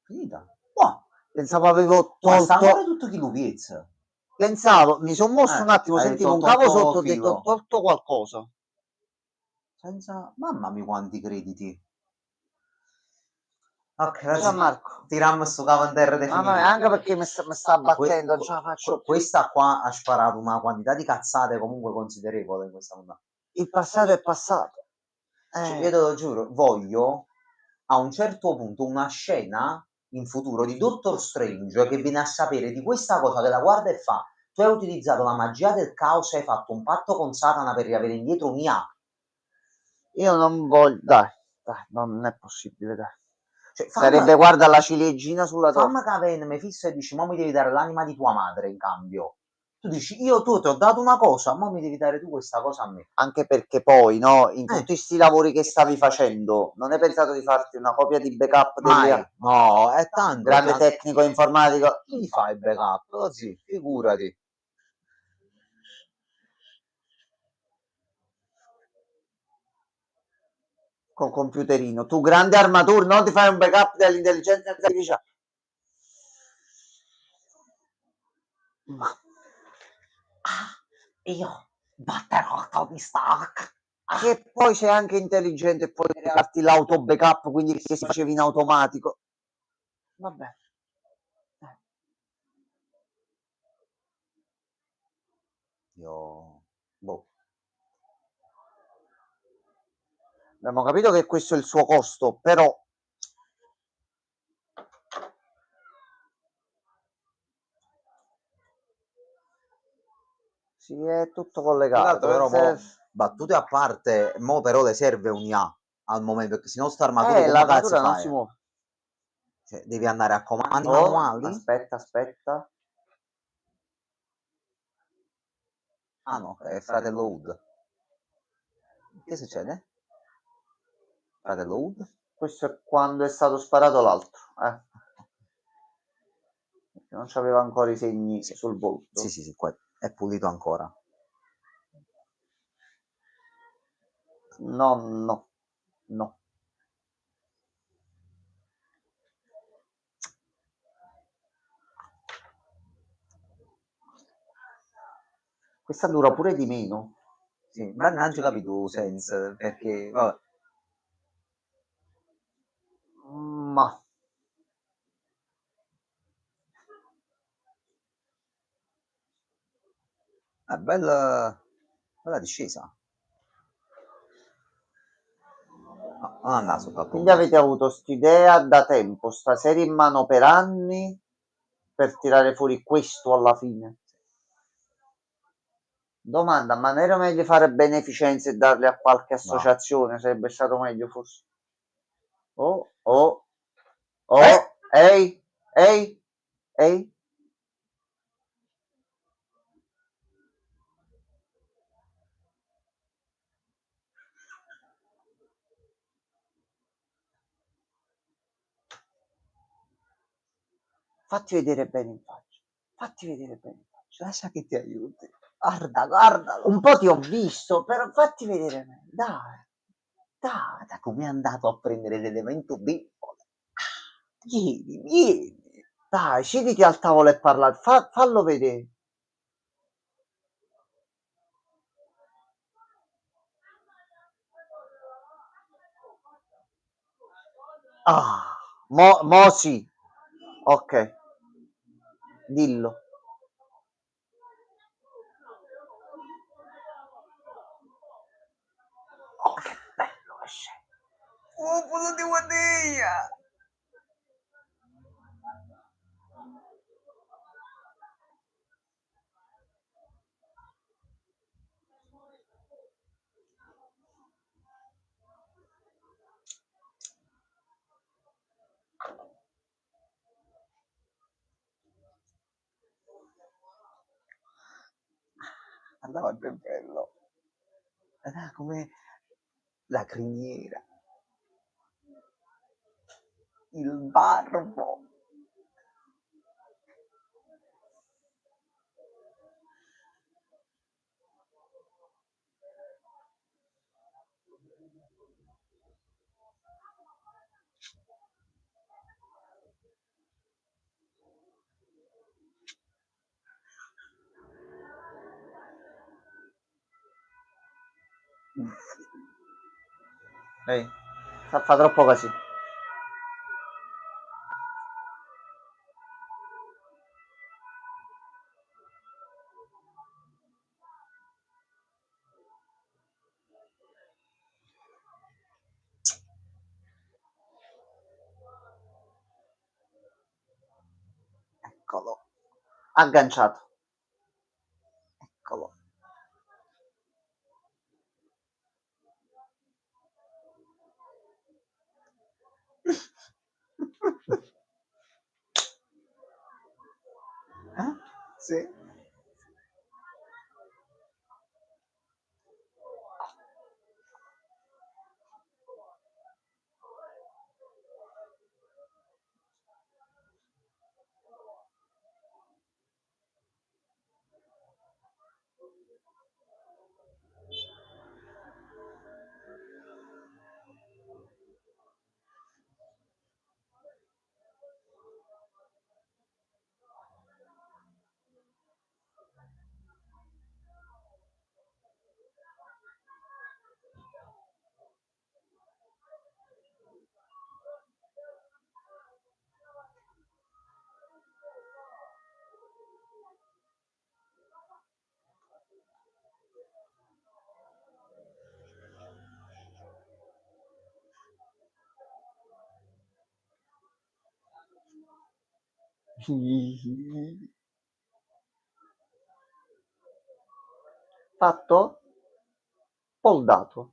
Finita. Boh, Pensavo avevo ma sta ancora tolto. tutto chi lo piezza. Pensavo, mi sono mosso un attimo, hai sentivo un tolto cavo sotto, ho filo. detto ho tolto qualcosa. Senza... Mamma mia quanti crediti. Ok, Ciao ragazzi, Marco. tiriamo sto cavo in terra Mamma mia, anche perché mi sta battendo, non ce la faccio più. Questa qua ha sparato una quantità di cazzate comunque considerevole in questa puntata. Il passato è passato. Cioè, io te lo giuro, voglio a un certo punto una scena in futuro di Doctor Strange che viene a sapere di questa cosa, che la guarda e fa: tu hai utilizzato la magia del caos e hai fatto un patto con Satana per riavere indietro un IA. Io non voglio, dai, non è possibile, dai. Cioè, Sarebbe, guarda, la ciliegina sulla torta. famma che viene Mephisto e dici: mo mi devi dare l'anima di tua madre in cambio. Tu dici: tu ti ho dato una cosa, mo mi devi dare tu questa cosa a me. Anche perché poi, no, in tutti questi lavori che stavi facendo, non hai pensato di farti una copia di backup delle... No, è tanto. Grande tecnico informatico. Chi fa il backup? Così, figurati. Con computerino. Tu grande armatura, non ti fai un backup dell'intelligenza artificiale. Ma... io batterò Tony Stark. Che poi sei anche intelligente e puoi crearti l'auto backup, quindi che si facevi in automatico. Vabbè. Io... Boh. Abbiamo capito che questo è il suo costo, però... Sì, è tutto collegato. Però, battute a parte, mo però le serve un IA al momento, perché se no sta armatura come cazzo l'armatura non fai? si muove. Cioè, devi andare a comandi manuali? Aspetta. Ah no, è fratello Hood. Che succede? Fratello Hood? Questo è quando è stato sparato l'altro. Non c'aveva ancora i segni sul volto. Sì, qua è pulito ancora. No. Questa dura pure di meno. Sì, ma non ci capito senso, perché... Vabbè. Ma... È bella discesa. No, non andava sotto. Quindi avete avuto st'idea da tempo, sta serie in mano per anni, per tirare fuori questo alla fine. Domanda, ma non era meglio fare beneficenze e darle a qualche associazione? Sarebbe stato meglio forse. Ehi. Fatti vedere bene in faccia. Lascia che ti aiuti. Guarda. Un po' ti ho visto, però fatti vedere bene. Dai. Da come è andato a prendere l'elemento debole. Vieni. Dai, siediti al tavolo e parla. Fallo vedere. Mo sì. Ok. Dillo. Oh, che bello che sei. Oh, pulo di guardia. Guarda quanto è bello. Come la criniera, il barbo. Ehi, fa troppo così. Eccolo, Agganciato. eccolo. Sì. Fatto? Poldato.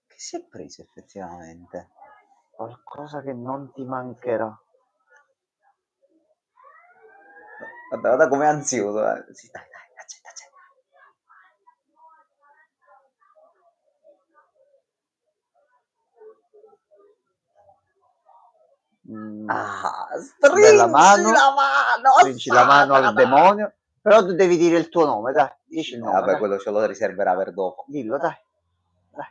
Che si è preso effettivamente? Qualcosa che non ti mancherà. Guarda com'è ansioso. Sì, dai, accetta, accetta. Stringi la mano. Stringi la mano al demonio. Però tu devi dire il tuo nome, dai. Dici il nome. Vabbè, dai. quello ce lo riserverà per dopo. Dillo, dai. Dai.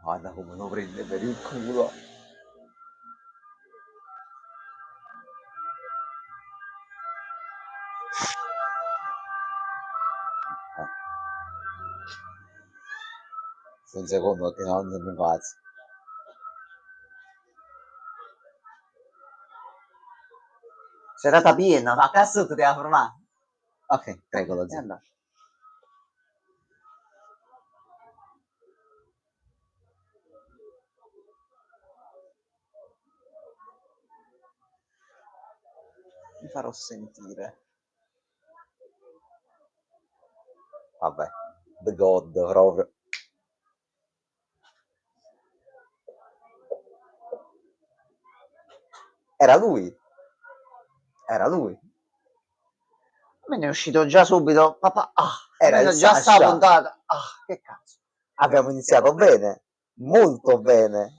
Guarda come lo prende per il culo. Un secondo che non mi pazzo. Serata piena. Ma cazzo ti devi fermare? Ok, prego lo E zio. andate. Mi farò sentire. Vabbè, the god proprio. Era lui. Era lui. Me ne è uscito già subito. Papà, Era il già sta Sasha. puntata. Che cazzo. Abbiamo iniziato bene, molto bene.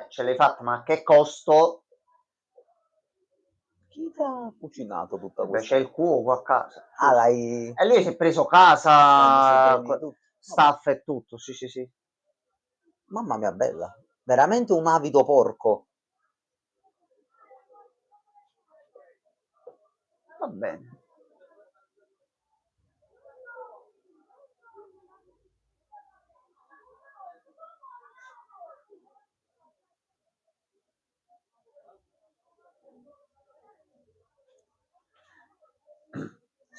Ce l'hai fatta, ma a che costo? Chi ti ha cucinato tutta Beh, questa? c'è il cuoco a casa. Ah, l'hai... E lui si è preso casa, tutto. staff e tutto. Sì, sì, sì. Mamma mia, bella. Veramente un avido porco. Va bene.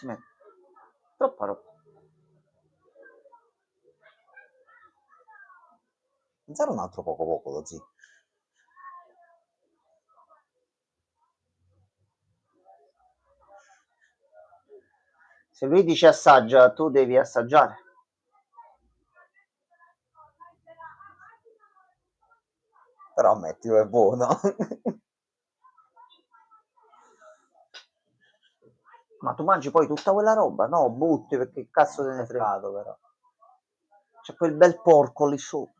si mette. Troppa roba. Pensare un altro poco poco così. Se lui dice assaggia, tu devi assaggiare. Però ammettilo, è buono. Ma tu mangi poi tutta quella roba? No, butti, perché cazzo te ne frega. Però. C'è quel bel porco lì sopra.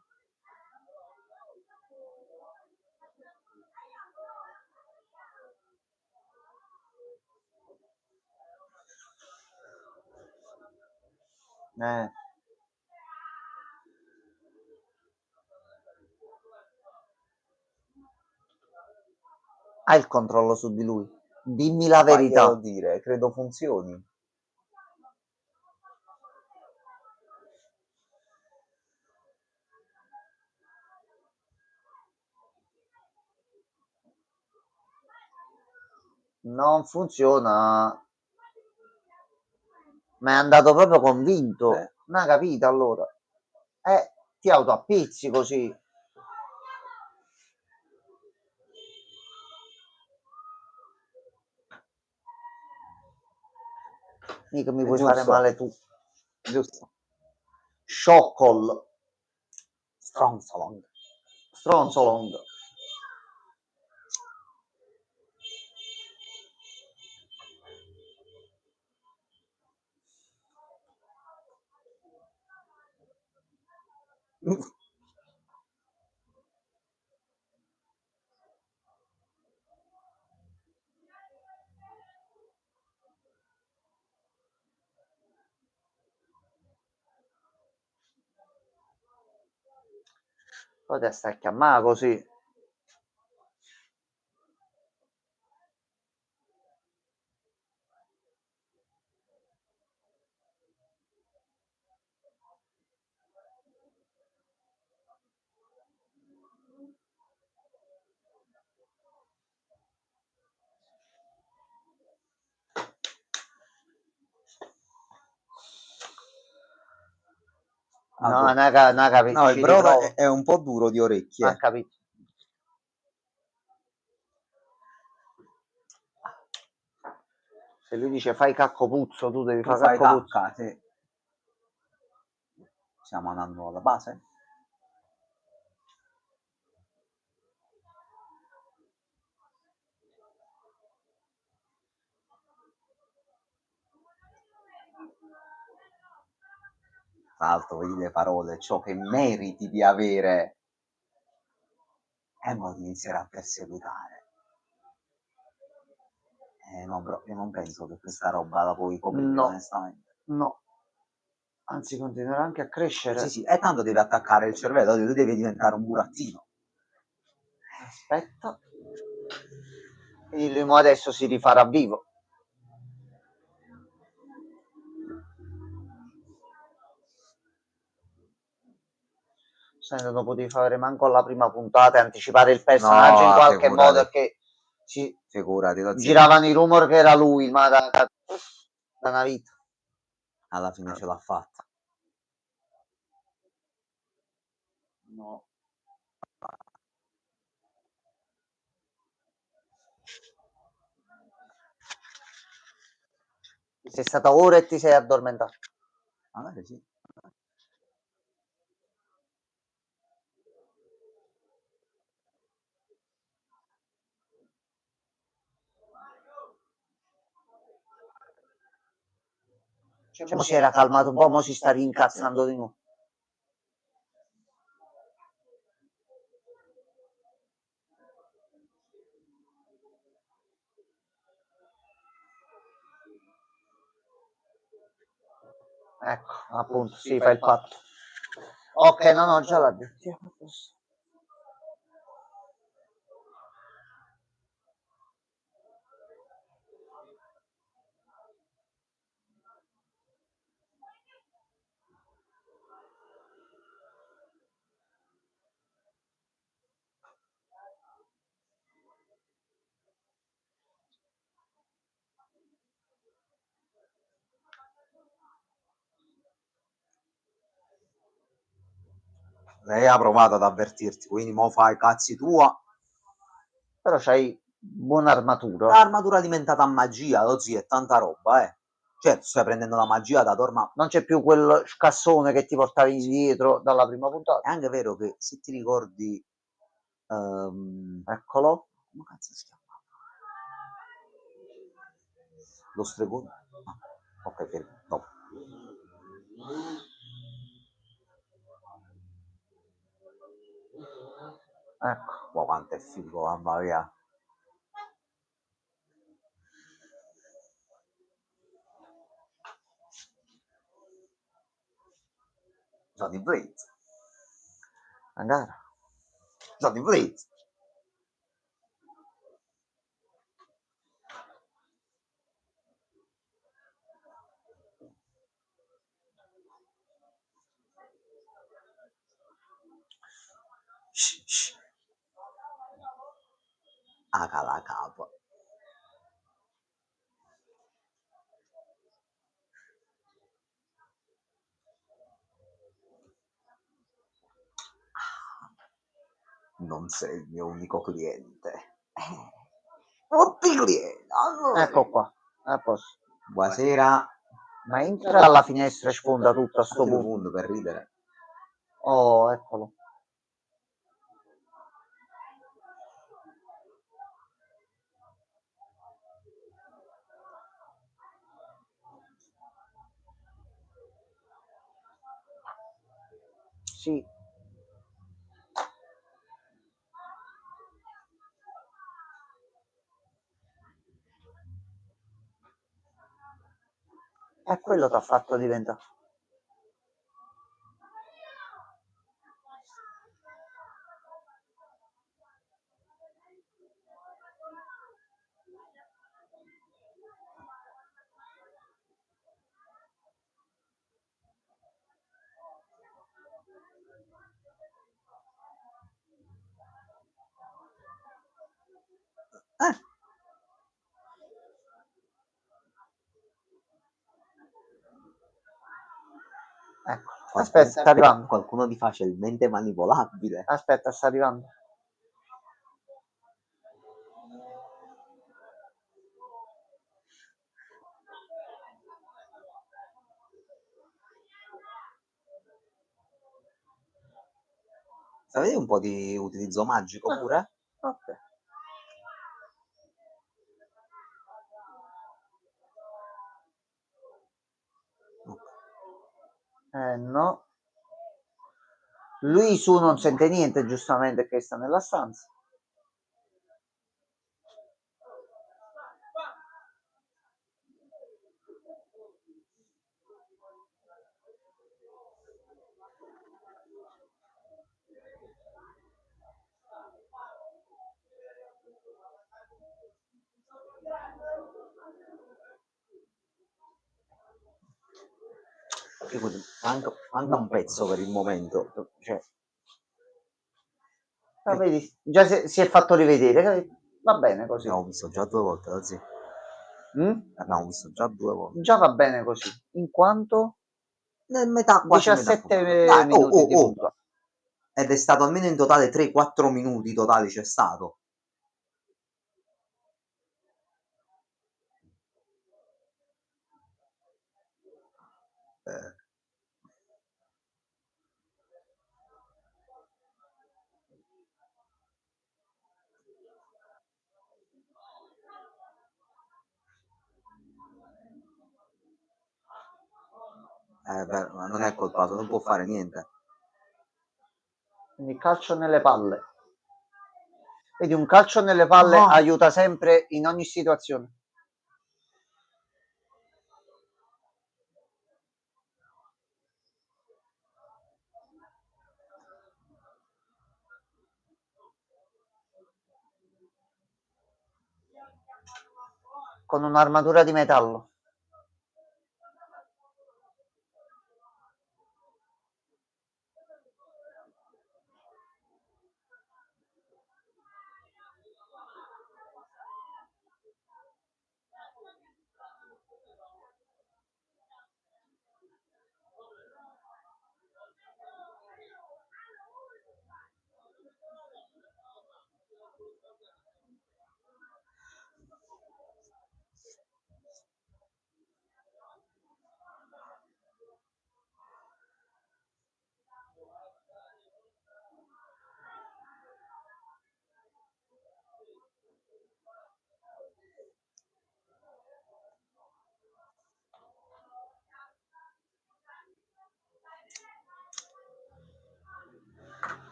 Hai il controllo su di lui. Dimmi la verità. Faglielo dire, credo funzioni. Non funziona. Ma è andato proprio convinto. Non hai capito allora? Ti autoappizzi così. Mica mi puoi fare male tu. Giusto. Sciocol. Stronzolong. Stronzolong. Poi te stai a chiamare così. No, non ha capito. No, il brodo è un po' duro di orecchie. Ha capito. Se lui dice fai cacco puzzo, tu devi fare cacco puzzo. Sì. Stiamo andando alla base? Tra l'altro, vedi le parole, ciò che meriti di avere e mo ti inizierà a perseguitare. No, bro, io non penso che questa roba la puoi coprire, No. onestamente. No. Anzi, continuerà anche a crescere. Sì, e tanto devi attaccare il cervello, lui deve diventare un burattino. Aspetta. Quindi lui adesso si rifarà vivo. Senti, non potevi fare manco alla prima puntata e anticipare il personaggio in qualche modo, perché giravano i rumor che era lui, ma da una vita. Alla fine ce l'ha fatta. No. Sei stata ora e ti sei addormentato. Magari sì. Cioè, si era calmato un po', mo si sta rincazzando di nuovo. Ecco, appunto, sì, fa il patto. Ok, no, già l'ha detto. Lei ha provato ad avvertirti, quindi mo fai cazzi tua. Però c'hai buona armatura. L'armatura è diventata magia, lo zio, è tanta roba, eh. Certo, stai prendendo la magia da Torma. Non c'è più quel scassone che ti portavi dietro dalla prima È puntata. anche vero che se ti ricordi, Eccolo. come cazzo si chiama? Lo stregone? Ah, ok, fermo, dopo. Ecco. Wow, quanto è figo, mamma mia. Johnny Blaze. La gara. Johnny Blaze. Shh. Aga la capa. Non sei il mio unico cliente. Tutti clienti. Allora. Ecco qua. A posto. Buonasera. Ma entra dalla finestra e sfonda tutto a sto Fate un punto. punto per ridere. Oh, eccolo. Sì. E quello ti ha fatto diventare. Ecco. Aspetta, sta arrivando. Qualcuno di facilmente manipolabile. Aspetta, sta arrivando. Sapete un po' di utilizzo magico pure? Ok. No. Lui su non sente niente, giustamente, che sta nella stanza. Manca un pezzo per il momento. Cioè, Vedi, già si è fatto rivedere. Va bene così. abbiamo visto già 2 volte, così. Abbiamo visto già 2 volte. Già va bene così. In quanto Nel metà, quasi 17 metà. Dai, minuti di puntata. Ed è stato almeno in totale 3-4 minuti totali c'è stato. Ma non è colpa sua, non può fare niente. Quindi calcio nelle palle. Vedi, un calcio nelle palle aiuta sempre in ogni situazione. Con un'armatura di metallo.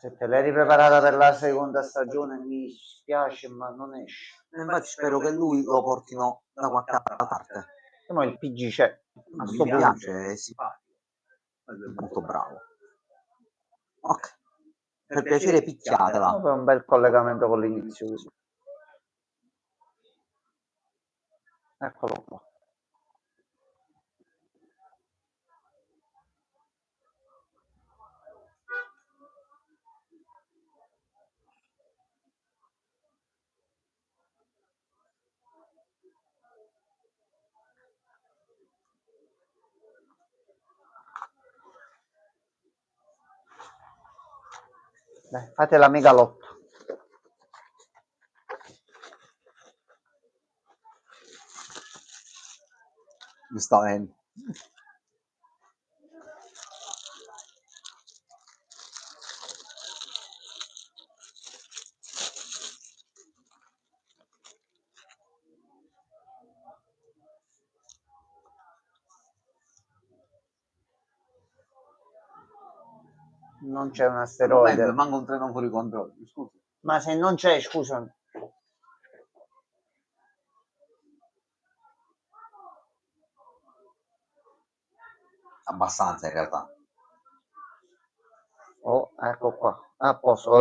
Se te l'hai ripreparata per la seconda stagione mi spiace, ma non esce. Infatti spero che lui lo portino da qualche altra parte. Ma il PG c'è. A sto mi piace, è simpatico. È molto bravo. Ok. Per piacere picchiatela. È un bel collegamento con l'inizio. Eccolo qua. Dai, fate la megalotto. Giustamente. Non c'è un asteroide. Manca un treno fuori controllo, scusa. Ma se non c'è, scusami. Abbastanza in realtà. Oh, ecco qua. A posto.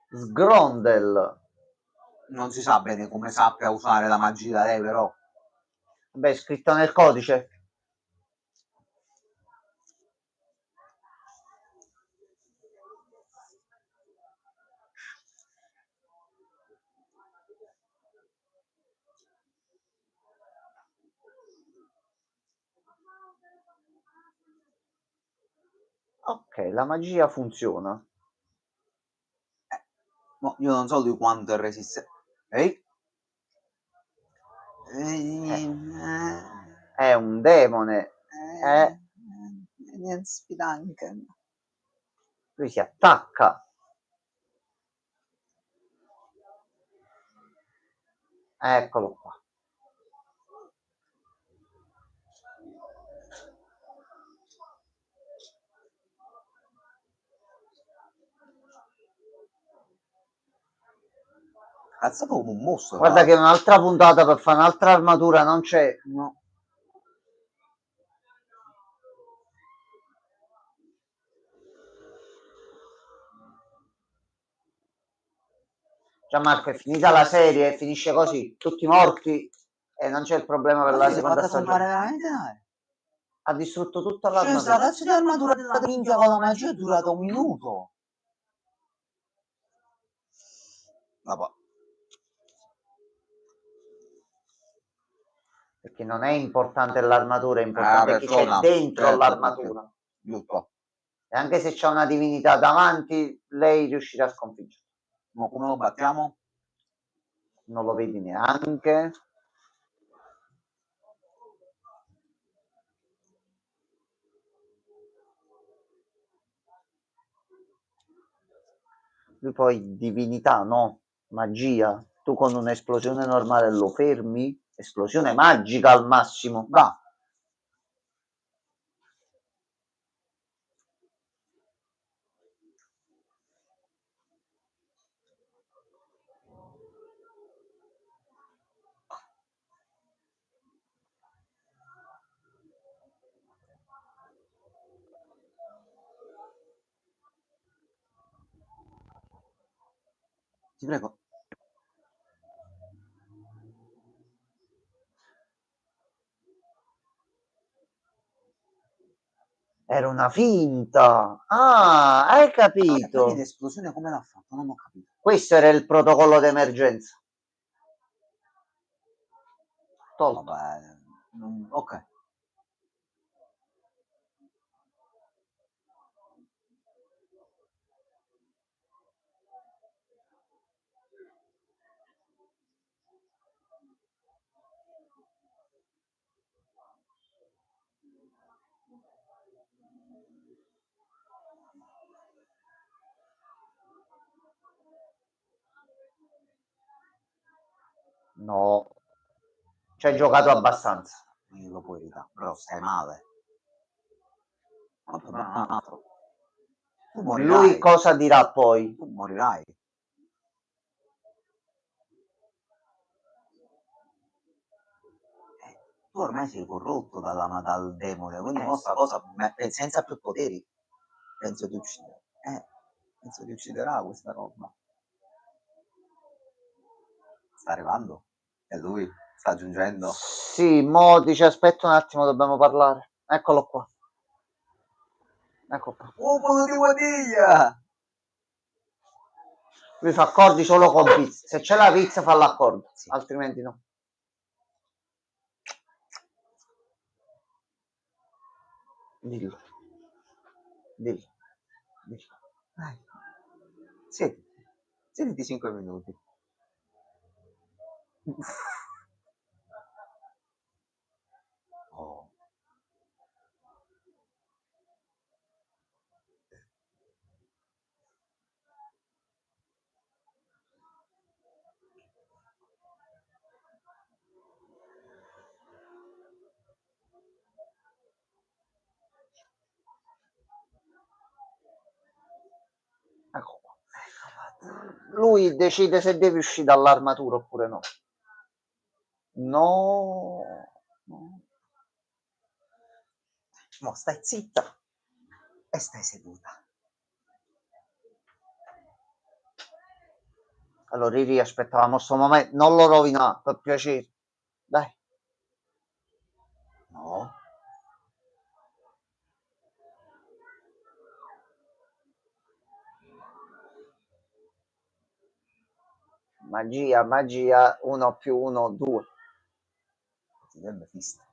Sgrondel. Non si sa bene come sappia usare la magia lei, però. Beh, è scritto nel codice. Ok, la magia funziona. No, io non so di quanto è resistente. Ehi? È un demone. Niente spidanche. Lui si attacca. Eccolo qua. Cazzo come un mostro. Guarda che un'altra puntata per fare un'altra armatura non c'è. No. Gianmarco, è finita la serie, finisce così, tutti morti e non c'è il problema per la seconda stagione. Veramente Ha distrutto tutta cioè, l'armatura. sta cazzo di armatura della minchia con la magia è durata un minuto. Vabbè. Perché non è importante l'armatura, è importante chi c'è dentro l'armatura. Giusto. E anche se c'è una divinità davanti, lei riuscirà a sconfiggere. Ma come lo battiamo? Non lo vedi neanche. Lui poi divinità, no? Magia. Tu con un'esplosione normale lo fermi? Esplosione magica al massimo. Va. Ti prego. Era una finta. Ah, hai capito. Quindi l'esplosione come l'ha fatto? Non ho capito. Questo era il protocollo d'emergenza. Tolto. Vabbè. Ok. No. Ci hai giocato abbastanza. Lo puoi evitare, però stai male. Tanto non è un altro. Tu Lui morirai. cosa dirà poi? Tu morirai. Tu ormai sei corrotto dal demone, quindi questa cosa, senza più poteri, penso ti ucciderà. Penso ti ucciderà questa roba. Sta arrivando? È lui? Sta giungendo? Sì, mo dice aspetta un attimo, dobbiamo parlare. Eccolo qua. Ecco qua. Popolo di Guadiglia! Lui fa accordi solo con pizza. Se c'è la pizza fa l'accordo, Sì. altrimenti no. Dillo. Dillo. Dillo. Dai. Siediti 5 minuti. Oh. Ecco qua. Lui decide se deve uscire dall'armatura oppure no. No. Mo stai zitta e stai seduta. Allora, Riri, aspettavamo sto momento. Non lo rovina, per piacere. Dai. No. Magia, magia, 1 più 1, 2. Ti sarebbe fista.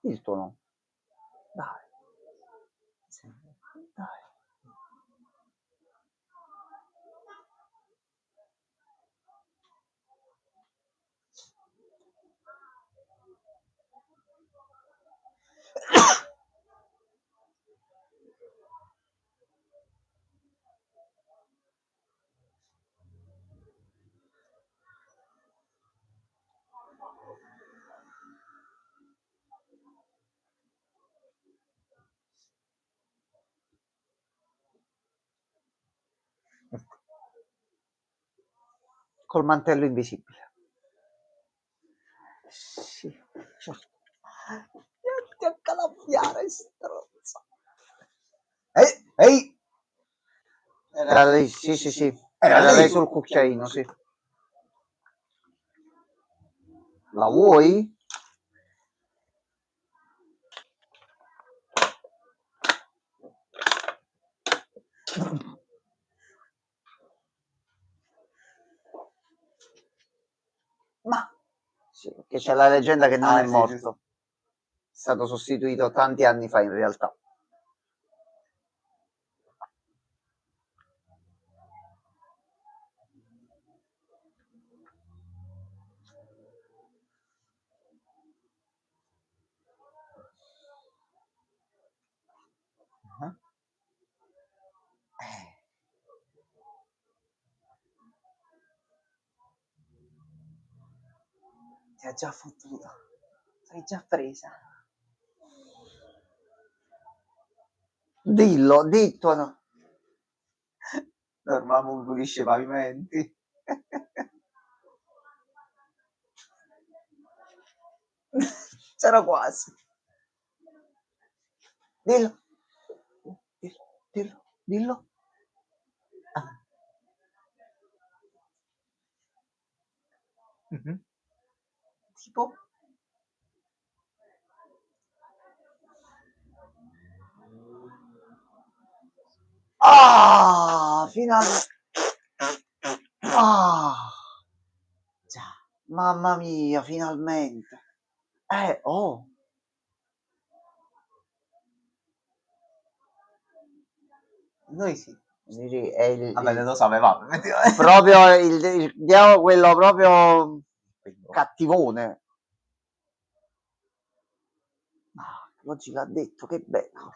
Il tuo no. Dai. Sì. Dai. Col mantello invisibile. Sì, certo. Ti accalappiare, stronza. Ehi! Era lei, sì, sì, sì. Era Era lei lei sul cucchiaino, sì. La vuoi? Ma Sì, perché c'è la leggenda che non è sì, morto. È stato sostituito tanti anni fa in realtà. ti ha già fottuto. Sei già presa. Dillo, ditto. Dormavamo pulisce i pavimenti. C'era quasi. Dillo. Dillo, dillo. Ah. Mm-hmm. Tipo? Ah, finalmente. Ah, Già. mamma mia, finalmente. Oh. Noi sì. È Vabbè, lo sapevamo. proprio il diavolo, quello proprio cattivone. Oggi l'ha detto, che bello.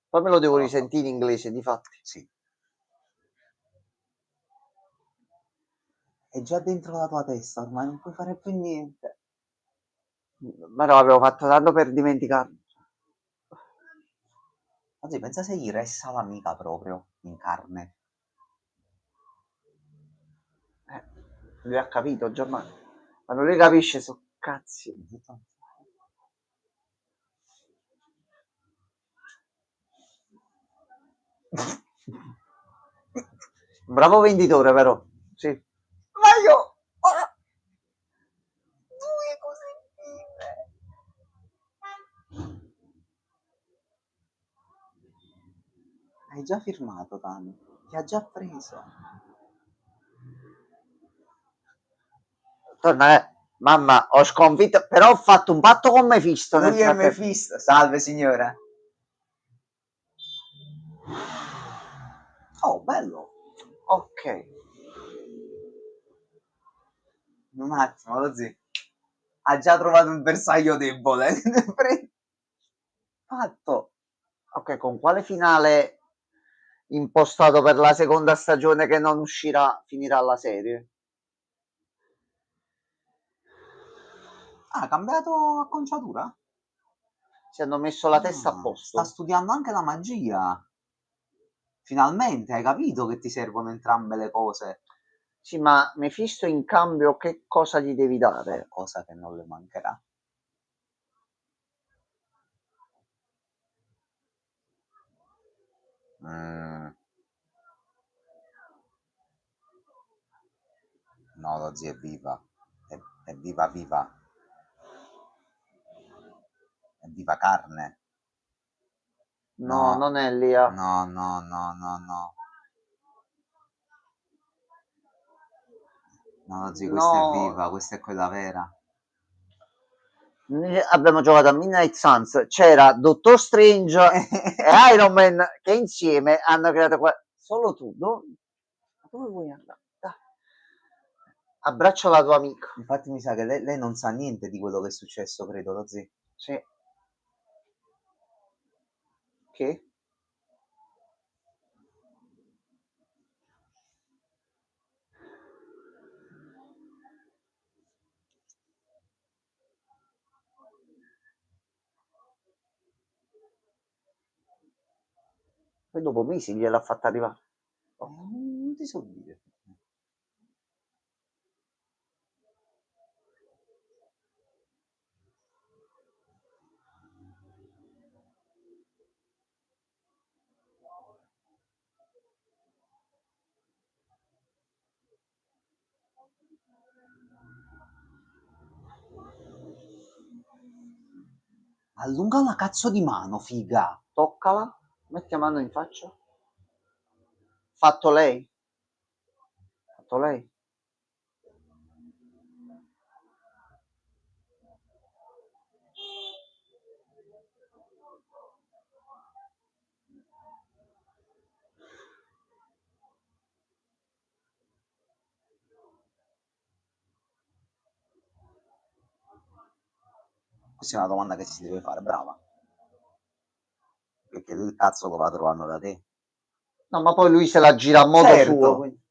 Poi me lo devo risentire in inglese, di fatti. Sì. È già dentro la tua testa, ormai non puoi fare più niente. Ma no, avevo fatto tanto per dimenticarmi. Oggi pensa se gli resta l'amica proprio in carne. Lui ha capito già, ma non lui capisce, so cazzi. Bravo venditore, però. Sì. Ma io... Ora... Due cose vive. Hai già firmato, Tani. Ti ha già preso. Torna, mamma, ho sconfitto, però ho fatto un patto con Mefisto nel Lui è frattempo. Mefisto. Salve, signora. Oh, bello. Ok. Un attimo, lo zio. Ha già trovato un bersaglio debole. Fatto. Ok, con quale finale impostato per la seconda stagione che non uscirà, finirà la serie? Ah, ha cambiato acconciatura? Si hanno messo la testa a Sta posto. studiando anche la magia. Finalmente hai capito che ti servono entrambe le cose. Sì, ma Mefisto in cambio che cosa gli devi dare? Cosa che non le mancherà. No, lo zio è viva. È viva viva. È viva carne. No, non è Lia. No, no, no, no, no. No, zio, questa è viva, questa è quella vera. Abbiamo giocato a Midnight Suns, c'era Dottor Strange e Iron Man che insieme hanno creato solo tu, dove vuoi andare? Dai. Abbraccia la tua amica. Infatti mi sa che lei non sa niente di quello che è successo, credo, lo zio. Sì. Che? Poi dopo mesi gliel'ha fatta arrivare. Non ti so dire. Allunga una cazzo di mano, figa. Toccala, metti la mano in faccia. Fatto lei? Fatto lei? Questa è una domanda che si deve fare, brava. Perché lui il cazzo lo va trovando da te. No, ma poi lui se la gira a modo Certo. suo. Quindi...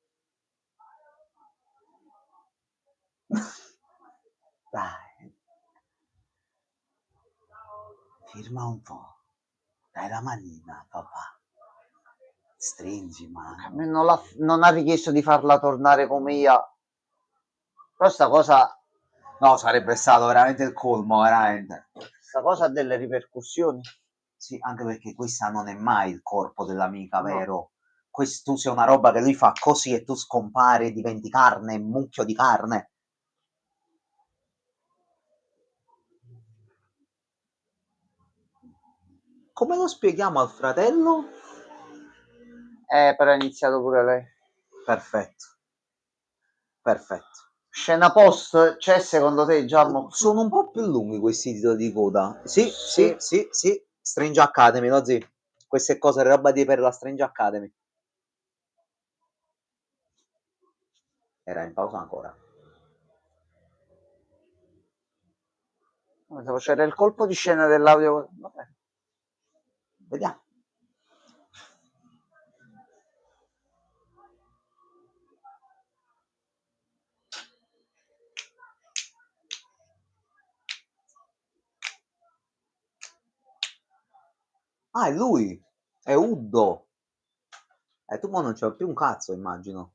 Dai. Firma un po'. Dai la manina, papà. Stringi mano. Non ha richiesto di farla tornare come io. Però sta cosa... No, sarebbe stato veramente il colmo, veramente. Sta cosa ha delle ripercussioni. Sì, anche perché questa non è mai il corpo dell'amica, No. vero? Questo sia una roba che lui fa così e tu scompari e diventi carne, mucchio di carne. Come lo spieghiamo al fratello? Però ha iniziato pure lei. Perfetto. Perfetto. Scena post c'è secondo te, Giammo? Sono un po' più lunghi questi titoli di coda. Sì. Strange Academy, no zio? Queste cose, roba di per la Strange Academy. Era in pausa ancora. C'era il colpo di scena dell'audio. Vabbè. Vediamo. Ah, è lui! È Uddo! Tu mo non c'è più un cazzo, immagino.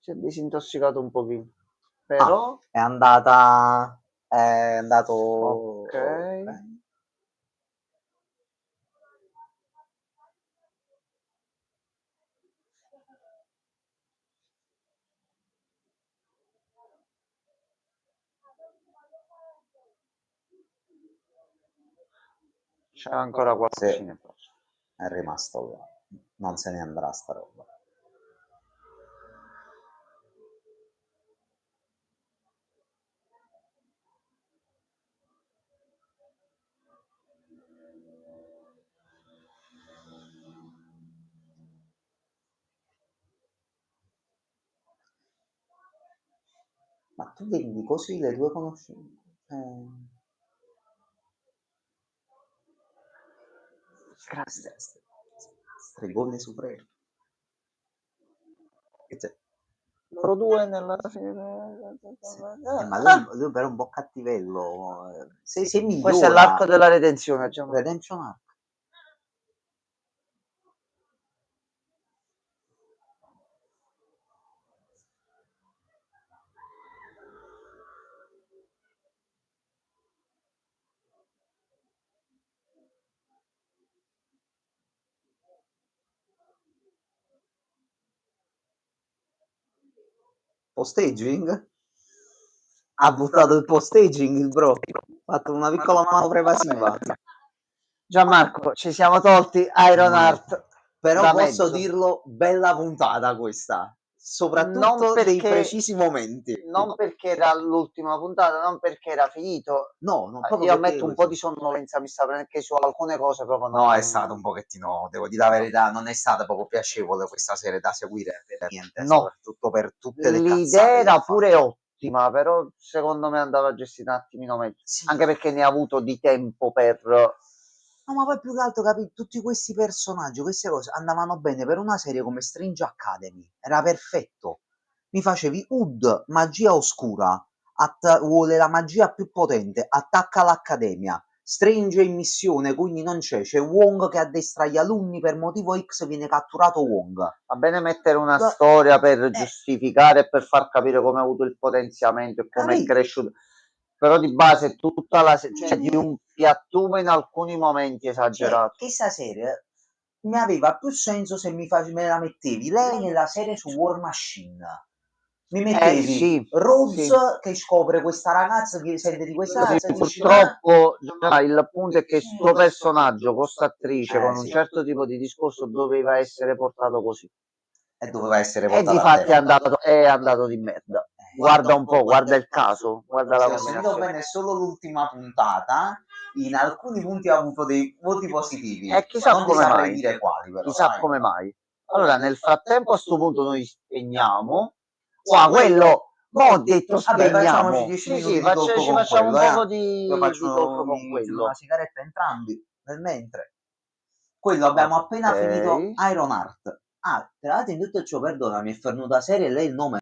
Si è disintossicato un pochino. Ah, Però, è andata... È andato... ok. ok. C'è ancora Sì, qualcosina. è rimasto là. Non se ne andrà sta roba. Ma tu vedi così le tue conoscenze? Grazie. Stregone supremo. Che c'è? Loro due nella fine. Ma lui però è un po' cattivello. Se Questo è migliora... l'arco della redenzione, diciamo. Redemption Arc. Post-staging? Ha buttato il post-staging il bro. Ha fatto una piccola manovra evasiva. Gianmarco, ci siamo tolti Ironheart. Però da posso mezzo. dirlo, bella puntata questa. Non Soprattutto dei perché, precisi momenti. non perché era l'ultima puntata, non perché era finito. No, non proprio Io perché ammetto un po' di sonnolenza, mi sta prendendo che su alcune cose proprio No, è stato un pochettino, devo dire la verità, non è stata proprio piacevole questa serie da seguire per niente, No. soprattutto per tutte le L'idea cazzate che era ha pure fatto. ottima, però secondo me andava gestita un attimino meglio. Sì. Anche perché ne ha avuto di tempo per... No, ma poi più che altro capì, tutti questi personaggi, queste cose andavano bene per una serie come Strange Academy, era perfetto. Mi facevi Ud, magia oscura, vuole la magia più potente, attacca l'Accademia. Strange è in missione, quindi non c'è Wong che addestra gli alunni, per motivo X viene catturato Wong. Va bene mettere una Ma- storia per giustificare e per far capire come ha avuto il potenziamento e come è Capì? cresciuto. Però di base tutta la cioè di un piattume in alcuni momenti esagerato. Questa serie mi aveva più senso se me la mettevi lei nella serie su War Machine. Mi mettevi Sì, Rhodes sì. che scopre questa ragazza che sente di questa Sì, ragazza e dice purtroppo il punto è che sto personaggio, questa attrice, con un sì. certo tipo di discorso doveva essere portato così. E doveva essere E portata a difatti terra. è andato di merda. Guarda un po', guarda il caso, guarda la Se ho sentito combinazione. bene solo l'ultima puntata, in alcuni punti ha avuto dei voti positivi. E chissà Non ti come saprei mai. dire quali, però. Chissà come mai. Allora, nel frattempo, a sto punto noi spegniamo. Wow, quello! Mo' ho detto Vabbè, facciamoci spegniamo. 10 Sì, minuti sì, di talk ci con facciamo un quello, po' Io di talk faccio, con mi chiudo una quello. sigaretta entrambi, nel mentre. Quello abbiamo appena finito Ok. Iron Heart. Ah, tra l'altro in tutto ciò, perdona, mi è venuta serie e lei il nome.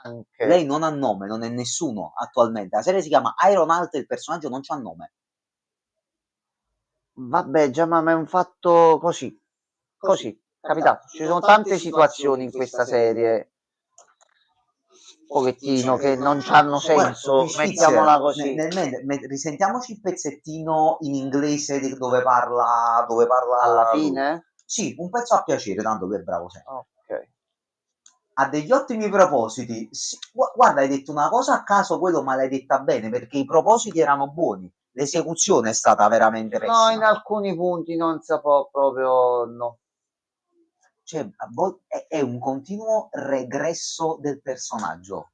Anche. Lei non ha nome, non è nessuno attualmente. La serie si chiama Iron Heart e il personaggio non c'ha nome. Vabbè, già, ma è un fatto così. Così, capitato. Ci sono tante situazioni in questa serie un pochettino che non hanno senso, mettiamola così. Nel mentre, risentiamoci il pezzettino in inglese dove parla Alla lui. fine? Sì, un pezzo a piacere, tanto lui è bravo sempre. Ok. Ha degli ottimi propositi. Sì, guarda, hai detto una cosa a caso, quello ma l'hai detta bene, perché i propositi erano buoni. L'esecuzione è stata veramente No, in pessima. alcuni punti non si può proprio, no. Cioè, è un continuo regresso del personaggio.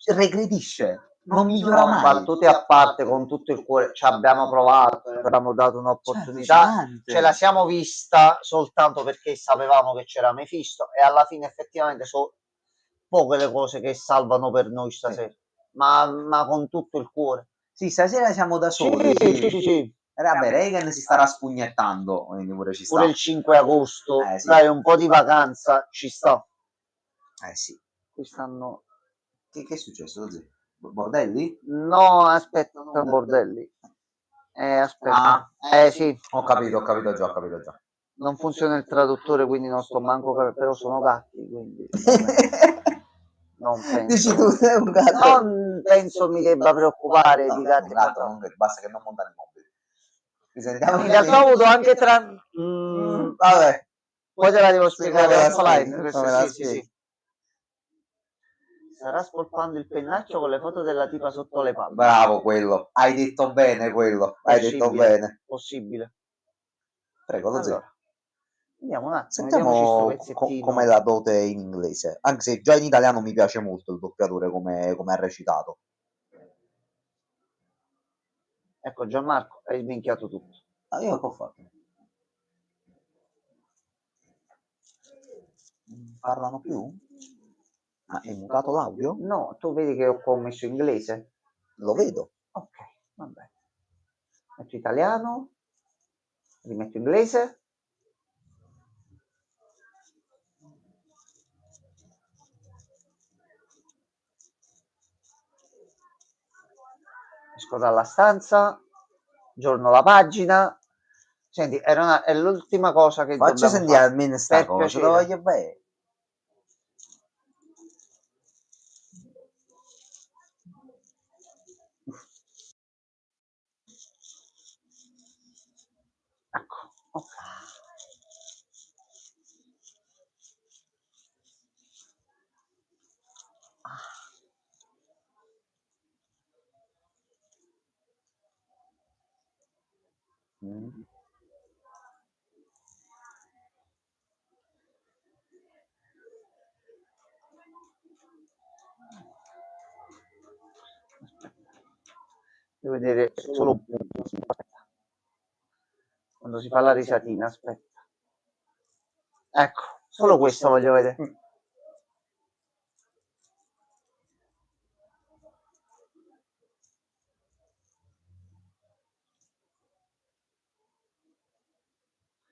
Regredisce, non migliora No, mai. battute a parte, con tutto il cuore, ci abbiamo provato, abbiamo dato un'opportunità, ce la siamo vista soltanto perché sapevamo che c'era Mephisto e alla fine effettivamente sono poche le cose che salvano per noi stasera, ma con tutto il cuore. Sì, stasera siamo da Sì, soli. sì. Vabbè, Reagan si starà spugnettando, quindi pure ci sta. Pure il 5 agosto, Sì. dai, un po' di vacanza ci sta. Sì. Quest'anno... Che è successo così? Bordelli? No, aspetta, Bordelli. Aspetta. Sì. Ho capito già. Non funziona il traduttore, quindi non sto manco però sono gatti, quindi non penso. Dici tu sei un gatto? Non penso mi debba preoccupare di gatti. Basta che non montano i mobili. In realtà ho avuto anche vabbè. Poi te la devo spiegare offline. Sì. Sarà spolpando il pennacchio con le foto della tipa sotto le palle. Bravo quello. Hai detto bene quello. Hai detto bene. Possibile. Prego, lo allora, andiamo un attimo, sentiamo com'è la dote in inglese. Anche se già in italiano mi piace molto il doppiatore come ha recitato. Ecco Gianmarco, hai sminchiato tutto. Io che ho fatto? Parlano più? Ma è mutato l'audio? No, tu vedi che ho messo inglese? Lo vedo. Ok, va bene. Metto italiano, rimetto inglese. Esco dalla stanza, aggiorno la pagina. Senti, è l'ultima cosa che faccio sentire almeno sta cosa, lo voglio bene. Ecco, ok. Devo vedere solo un punto. Quando si fa la risatina, aspetta. Ecco, solo questo voglio vedere.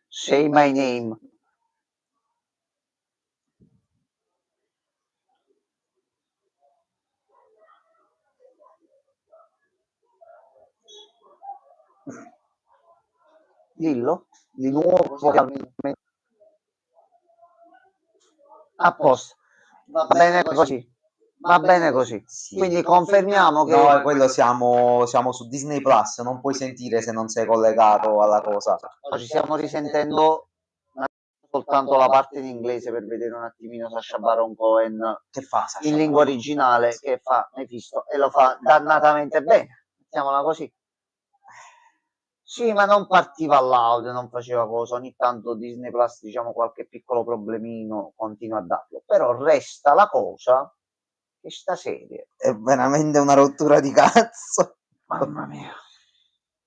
Say my name. Dillo di nuovo a posto. Va bene così. Va bene così. Sì. Quindi confermiamo che no, quello siamo su Disney Plus, non puoi sentire se non sei collegato alla cosa. Ci stiamo risentendo soltanto la parte in inglese per vedere un attimino Sacha Baron Cohen che fa Sacha in lingua originale, che fa Mephisto e lo fa dannatamente bene. Mettiamola così. Sì, ma non partiva l'audio, non faceva cosa, ogni tanto Disney Plus, diciamo, qualche piccolo problemino continua a darlo, però resta la cosa che sta serie è veramente una rottura di cazzo. Mamma mia,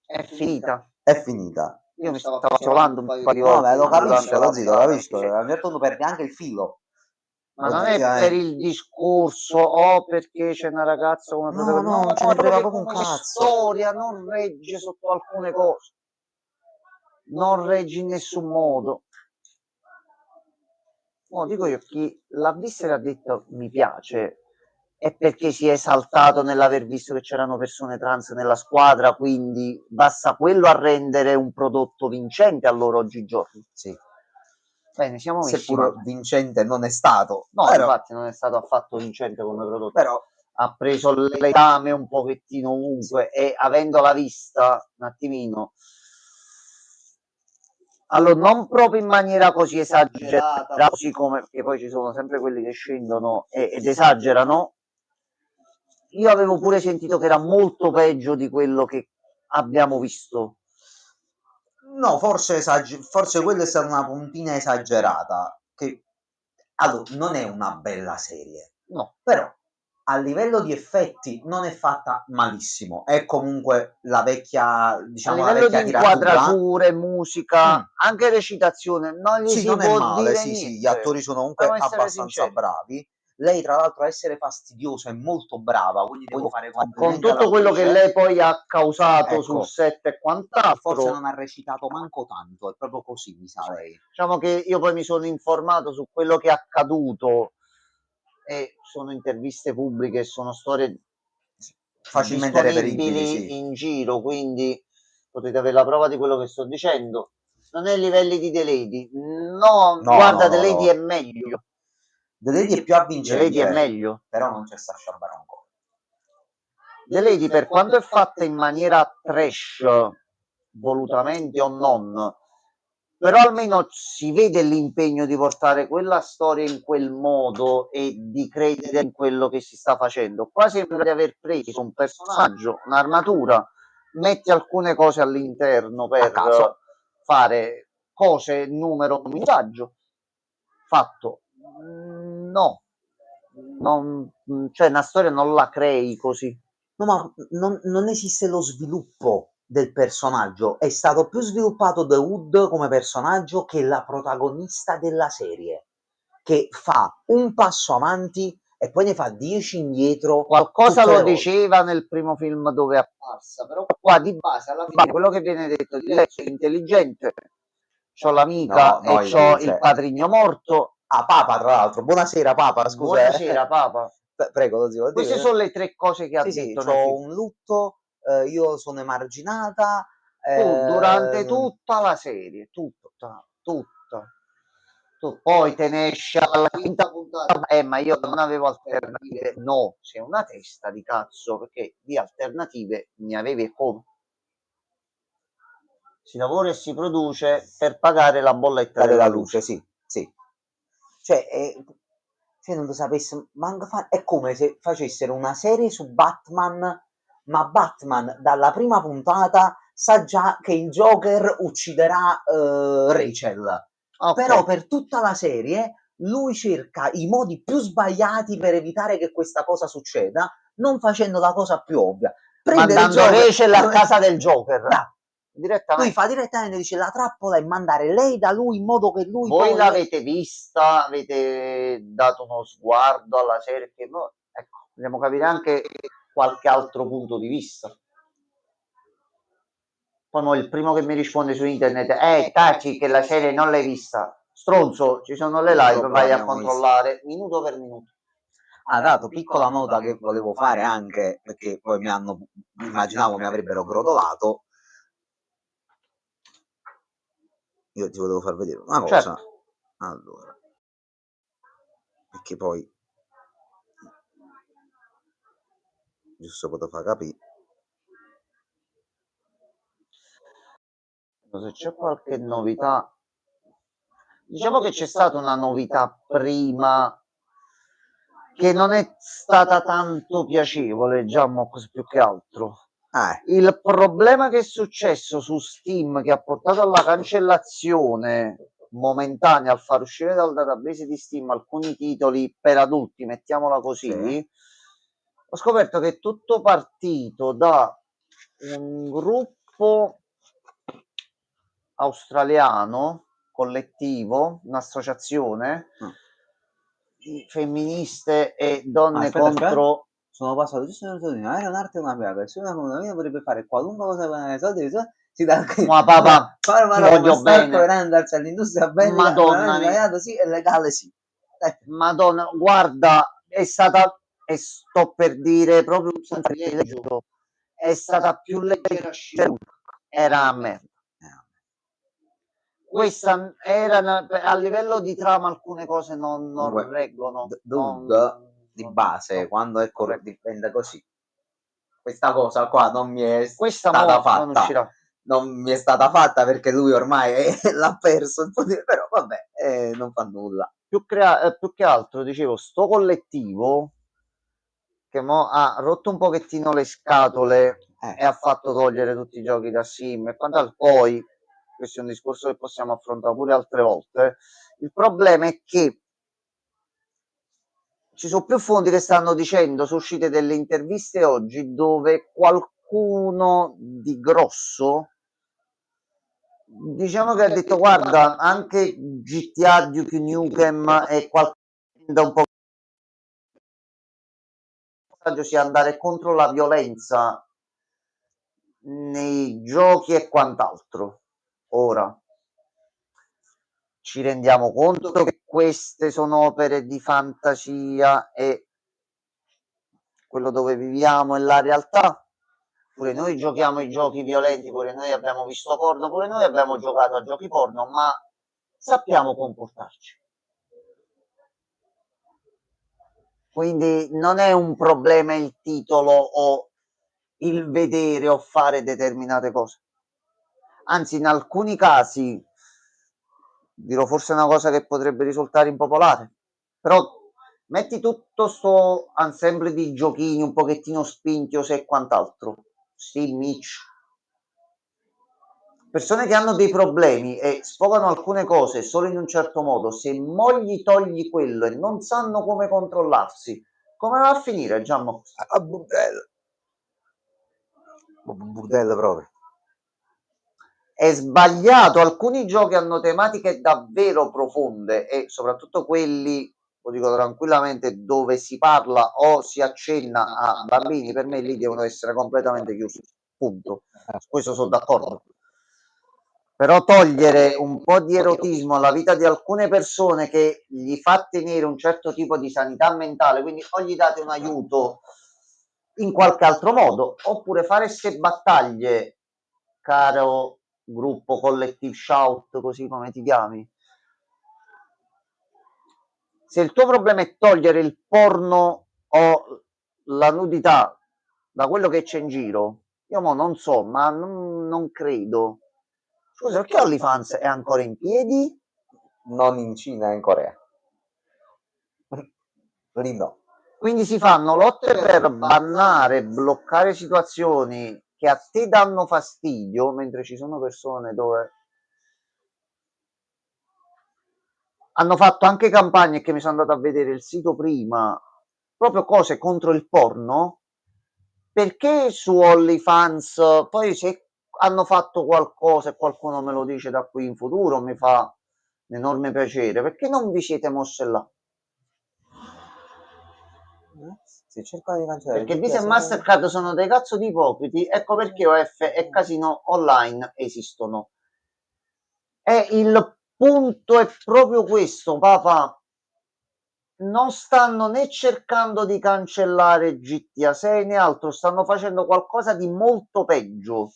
è finita. È finita. Io mi stavo isolando un paio di volte. No, lo capisco, lo capisco. A un certo punto perdi anche il filo. Ma non è per il discorso o perché c'è una ragazza come protagonista. No, non ce ne frega proprio un cazzo. La storia non regge sotto alcune cose. Non regge in nessun modo. No, dico io, chi l'ha vista e ha detto mi piace, è perché si è esaltato nell'aver visto che c'erano persone trans nella squadra, quindi basta quello a rendere un prodotto vincente a loro oggigiorno. Sì. Bene, siamo messi. Seppur vincente non è stato. No, però, infatti non è stato affatto vincente come prodotto. Però ha preso l'esame un pochettino ovunque e avendola vista un attimino, allora non proprio in maniera così esagerata, così come, perché poi ci sono sempre quelli che scendono ed esagerano. Io avevo pure sentito che era molto peggio di quello che abbiamo visto. No, forse quella è stata una puntina esagerata, che allora, non è una bella serie, no, però a livello di effetti non è fatta malissimo, è comunque la vecchia, diciamo, a livello di inquadrature, musica, anche recitazione, non gli sì, si non può è male, dire sì, niente. sì, gli attori sono comunque abbastanza bravi. Lei, tra l'altro, a essere fastidiosa è molto brava, quindi devo fare complimenti con tutto quello che lei poi ha causato sul set e quant'altro. Forse non ha recitato manco tanto, è proprio così, mi sa lei. Diciamo che io poi mi sono informato su quello che è accaduto e sono interviste pubbliche, sono storie facilmente reperibili, sì. in giro, quindi potete avere la prova di quello che sto dicendo. Non è ai livelli di The Lady. No, guarda, The Lady è meglio. The Lady è più avvincente. The Lady è meglio. Però non c'è Sacha Baron Cohen. The Lady, per quanto è fatta in maniera trash, volutamente o non, però almeno si vede l'impegno di portare quella storia in quel modo e di credere in quello che si sta facendo. Qua sembra di aver preso un personaggio, un'armatura, metti alcune cose all'interno per fare cose, numero, minutaggio, fatto. No, cioè una storia non la crei così. No, ma non esiste lo sviluppo del personaggio, è stato più sviluppato The Hood come personaggio che la protagonista della serie, che fa un passo avanti e poi ne fa 10 indietro. Qualcosa lo diceva nel primo film dove è apparsa, però qua di base alla fine quello che viene detto di lei è intelligente, c'ho l'amica e c'ho il patrigno morto. Ah, Papa, tra l'altro. Buonasera, Papa, scusa. Buonasera, Papa. Prego, lo zio. Queste sono le 3 cose che ha detto. C'ho un lutto, io sono emarginata. Tu, durante tutta la serie, tutta. Tu poi te ne esci alla quinta puntata, ma io non avevo alternative. No, sei una testa di cazzo, perché di alternative ne avevi come. Si lavora e si produce per pagare la bolletta della luce. Sì. Cioè, se non lo sapesse, è come se facessero una serie su Batman, ma Batman dalla prima sa già che il Joker ucciderà Rachel. Però per tutta la serie lui cerca i modi più sbagliati per evitare che questa cosa succeda, non facendo la cosa più ovvia. Mandando Rachel a casa del Joker. Lui fa direttamente, dice la trappola e mandare lei da lui in modo che lui... Voi l'avete vista, avete dato uno sguardo alla serie, che ecco, vogliamo capire anche qualche altro punto di vista. Poi il primo che mi risponde su internet taci che la serie non l'hai vista. Stronzo, ci sono le live, vai a controllare minuto per minuto. Dato piccola nota che volevo fare anche, perché poi immaginavo mi avrebbero grodolato. Io ti volevo far vedere una cosa. Certo. Allora, perché poi giusto poter far capire. Se c'è qualche novità, diciamo che c'è stata una novità prima che non è stata tanto piacevole, diciamo così, più che altro. Il problema che è successo su Steam, che ha portato alla cancellazione momentanea, al far uscire dal database di Steam alcuni titoli per adulti, mettiamola così, ho scoperto che è tutto partito da un gruppo australiano collettivo, un'associazione femministe e donne contro. Sono passato giusto un minuto di è un'arte e una piaga, nessuna comunità potrebbe fare qualunque cosa per guadagnare soldi, si dà ma papà, ti voglio bene, andarsi all'industria bellica, Madonna, sì, è legale sì. Madonna, guarda, è stata, e sto per dire proprio senza giuro, è stata più leggera, era a merda. Questa era a livello di trama, alcune cose non reggono. Di base, quando è dipende così. Questa cosa qua non mi è stata fatta. Non mi è stata fatta perché lui ormai l'ha perso il potere, però vabbè, non fa nulla. Più che altro, dicevo, sto collettivo che ha rotto un pochettino le scatole e ha fatto togliere tutti i giochi da sim e quant'altro. Poi, questo è un discorso che possiamo affrontare pure altre volte. Il problema è che ci sono più fonti che stanno dicendo, sono uscite delle interviste oggi dove qualcuno di grosso, diciamo che ha detto guarda, anche GTA, Duke Nukem e qualcosa un po' sia andare contro la violenza nei giochi e quant'altro. Ora ci rendiamo conto che queste sono opere di fantasia e quello dove viviamo è la realtà. pure noi giochiamo i giochi violenti, pure noi abbiamo visto porno, pure noi abbiamo giocato a giochi porno, ma sappiamo comportarci. Quindi non è un problema il titolo o il vedere o fare determinate cose. Anzi, in alcuni casi, dirò forse una cosa che potrebbe risultare impopolare, però metti tutto sto ensemble di giochini un pochettino spintiose e quant'altro, Steel Mitch, persone che hanno dei problemi e sfogano alcune cose solo in un certo modo, se mo gli togli quello e non sanno come controllarsi, come va a finire, Giammo? A bordello. Un bordello proprio. È sbagliato, alcuni giochi hanno tematiche davvero profonde e soprattutto quelli, lo dico tranquillamente, dove si parla o si accenna a bambini, per me lì devono essere completamente chiusi, punto. Su questo sono d'accordo. Però togliere un po' di erotismo alla vita di alcune persone che gli fa tenere un certo tipo di sanità mentale, quindi o gli date un aiuto in qualche altro modo, oppure fare queste battaglie, caro gruppo Collective Shout, così come ti chiami. Se il tuo problema è togliere il porno o la nudità da quello che c'è in giro, io mo non so, ma non credo. Scusa, perché OnlyFans è ancora in piedi? Non in Cina, in Corea. Lì no. Quindi si fanno lotte per bannare, bloccare situazioni che a te danno fastidio, mentre ci sono persone dove hanno fatto anche campagne, che mi sono andato a vedere il sito prima, proprio cose contro il porno. Perché su OnlyFans, poi se hanno fatto qualcosa e qualcuno me lo dice da qui in futuro, mi fa un enorme piacere, perché non vi siete mosse là? Si cercano di cancellare. Perché Visa e Mastercard sono dei cazzo di ipocriti, ecco perché OF e casino online esistono. E il punto è proprio questo, papà. Non stanno né cercando di cancellare GTA 6 né altro, stanno facendo qualcosa di molto peggio.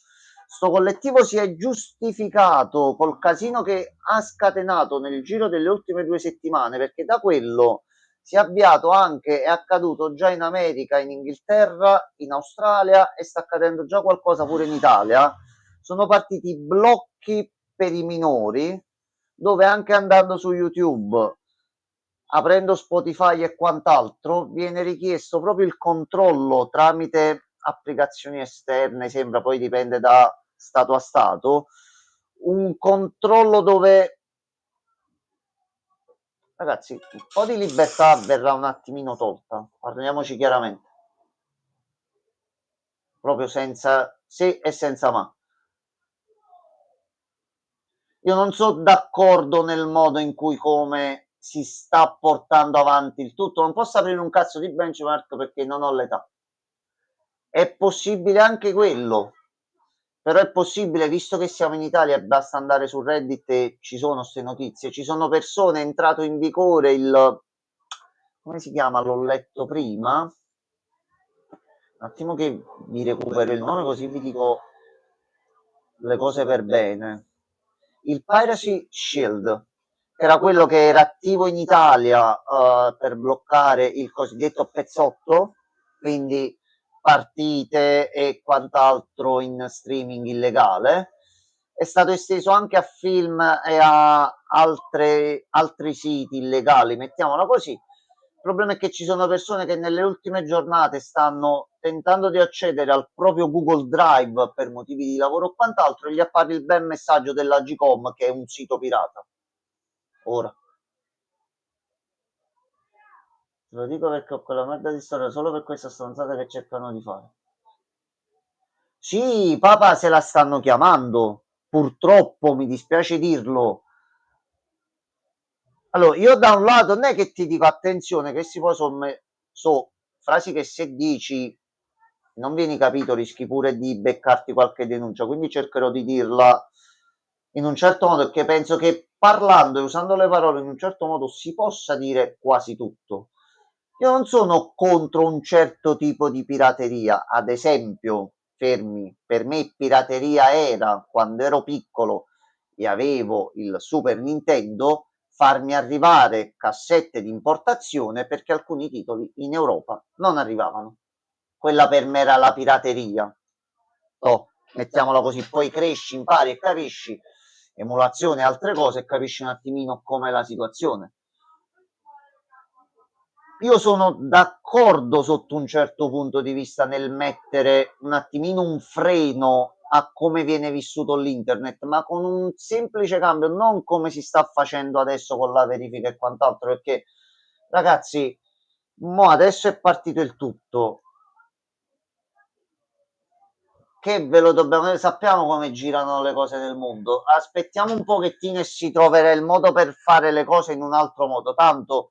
Sto collettivo si è giustificato col casino che ha scatenato nel giro delle ultime 2 settimane, perché da quello si è avviato anche, è accaduto già in America, in Inghilterra, in Australia e sta accadendo già qualcosa pure in Italia. Sono partiti blocchi per i minori, dove anche andando su YouTube, aprendo Spotify e quant'altro, viene richiesto proprio il controllo tramite applicazioni esterne, sembra, poi dipende da stato a stato, un controllo dove, ragazzi, un po' di libertà verrà un attimino tolta, parliamoci chiaramente, proprio senza se e senza ma. Io non sono d'accordo nel modo in cui come si sta portando avanti il tutto, non posso aprire un cazzo di benchmark perché non ho l'età. È possibile anche quello, però è possibile, visto che siamo in Italia e basta andare su Reddit e ci sono queste notizie, ci sono persone, è entrato in vigore il, come si chiama, l'ho letto prima, un attimo che vi recupero il nome così vi dico le cose per bene. Il Piracy Shield, che era quello che era attivo in Italia per bloccare il cosiddetto pezzotto, quindi partite e quant'altro in streaming illegale, è stato esteso anche a film e a altri siti illegali, mettiamola così. Il problema è che ci sono persone che nelle ultime giornate stanno tentando di accedere al proprio Google Drive per motivi di lavoro o quant'altro e gli appare il bel messaggio dell'Agcom che è un sito pirata. Ora. Te lo dico perché ho quella merda di storia solo per questa stronzata che cercano di fare. Sì, papà se la stanno chiamando. Purtroppo, mi dispiace dirlo. Allora, io da un lato non è che ti dico attenzione, che si poi sono frasi che se dici non vieni capito, rischi pure di beccarti qualche denuncia, quindi cercherò di dirla in un certo modo, perché penso che parlando e usando le parole in un certo modo si possa dire quasi tutto. Io non sono contro un certo tipo di pirateria, ad esempio, fermi. Per me pirateria era, quando ero piccolo e avevo il Super Nintendo, farmi arrivare cassette di importazione perché alcuni titoli in Europa non arrivavano. Quella per me era la pirateria. Mettiamola così, poi cresci, impari e capisci, emulazione e altre cose, e capisci un attimino com'è la situazione. Io sono d'accordo sotto un certo punto di vista nel mettere un attimino un freno a come viene vissuto l'internet, ma con un semplice cambio, non come si sta facendo adesso con la verifica e quant'altro, perché ragazzi, mo adesso è partito il tutto. Che ve lo dobbiamo, sappiamo come girano le cose nel mondo, aspettiamo un pochettino e si troverà il modo per fare le cose in un altro modo, tanto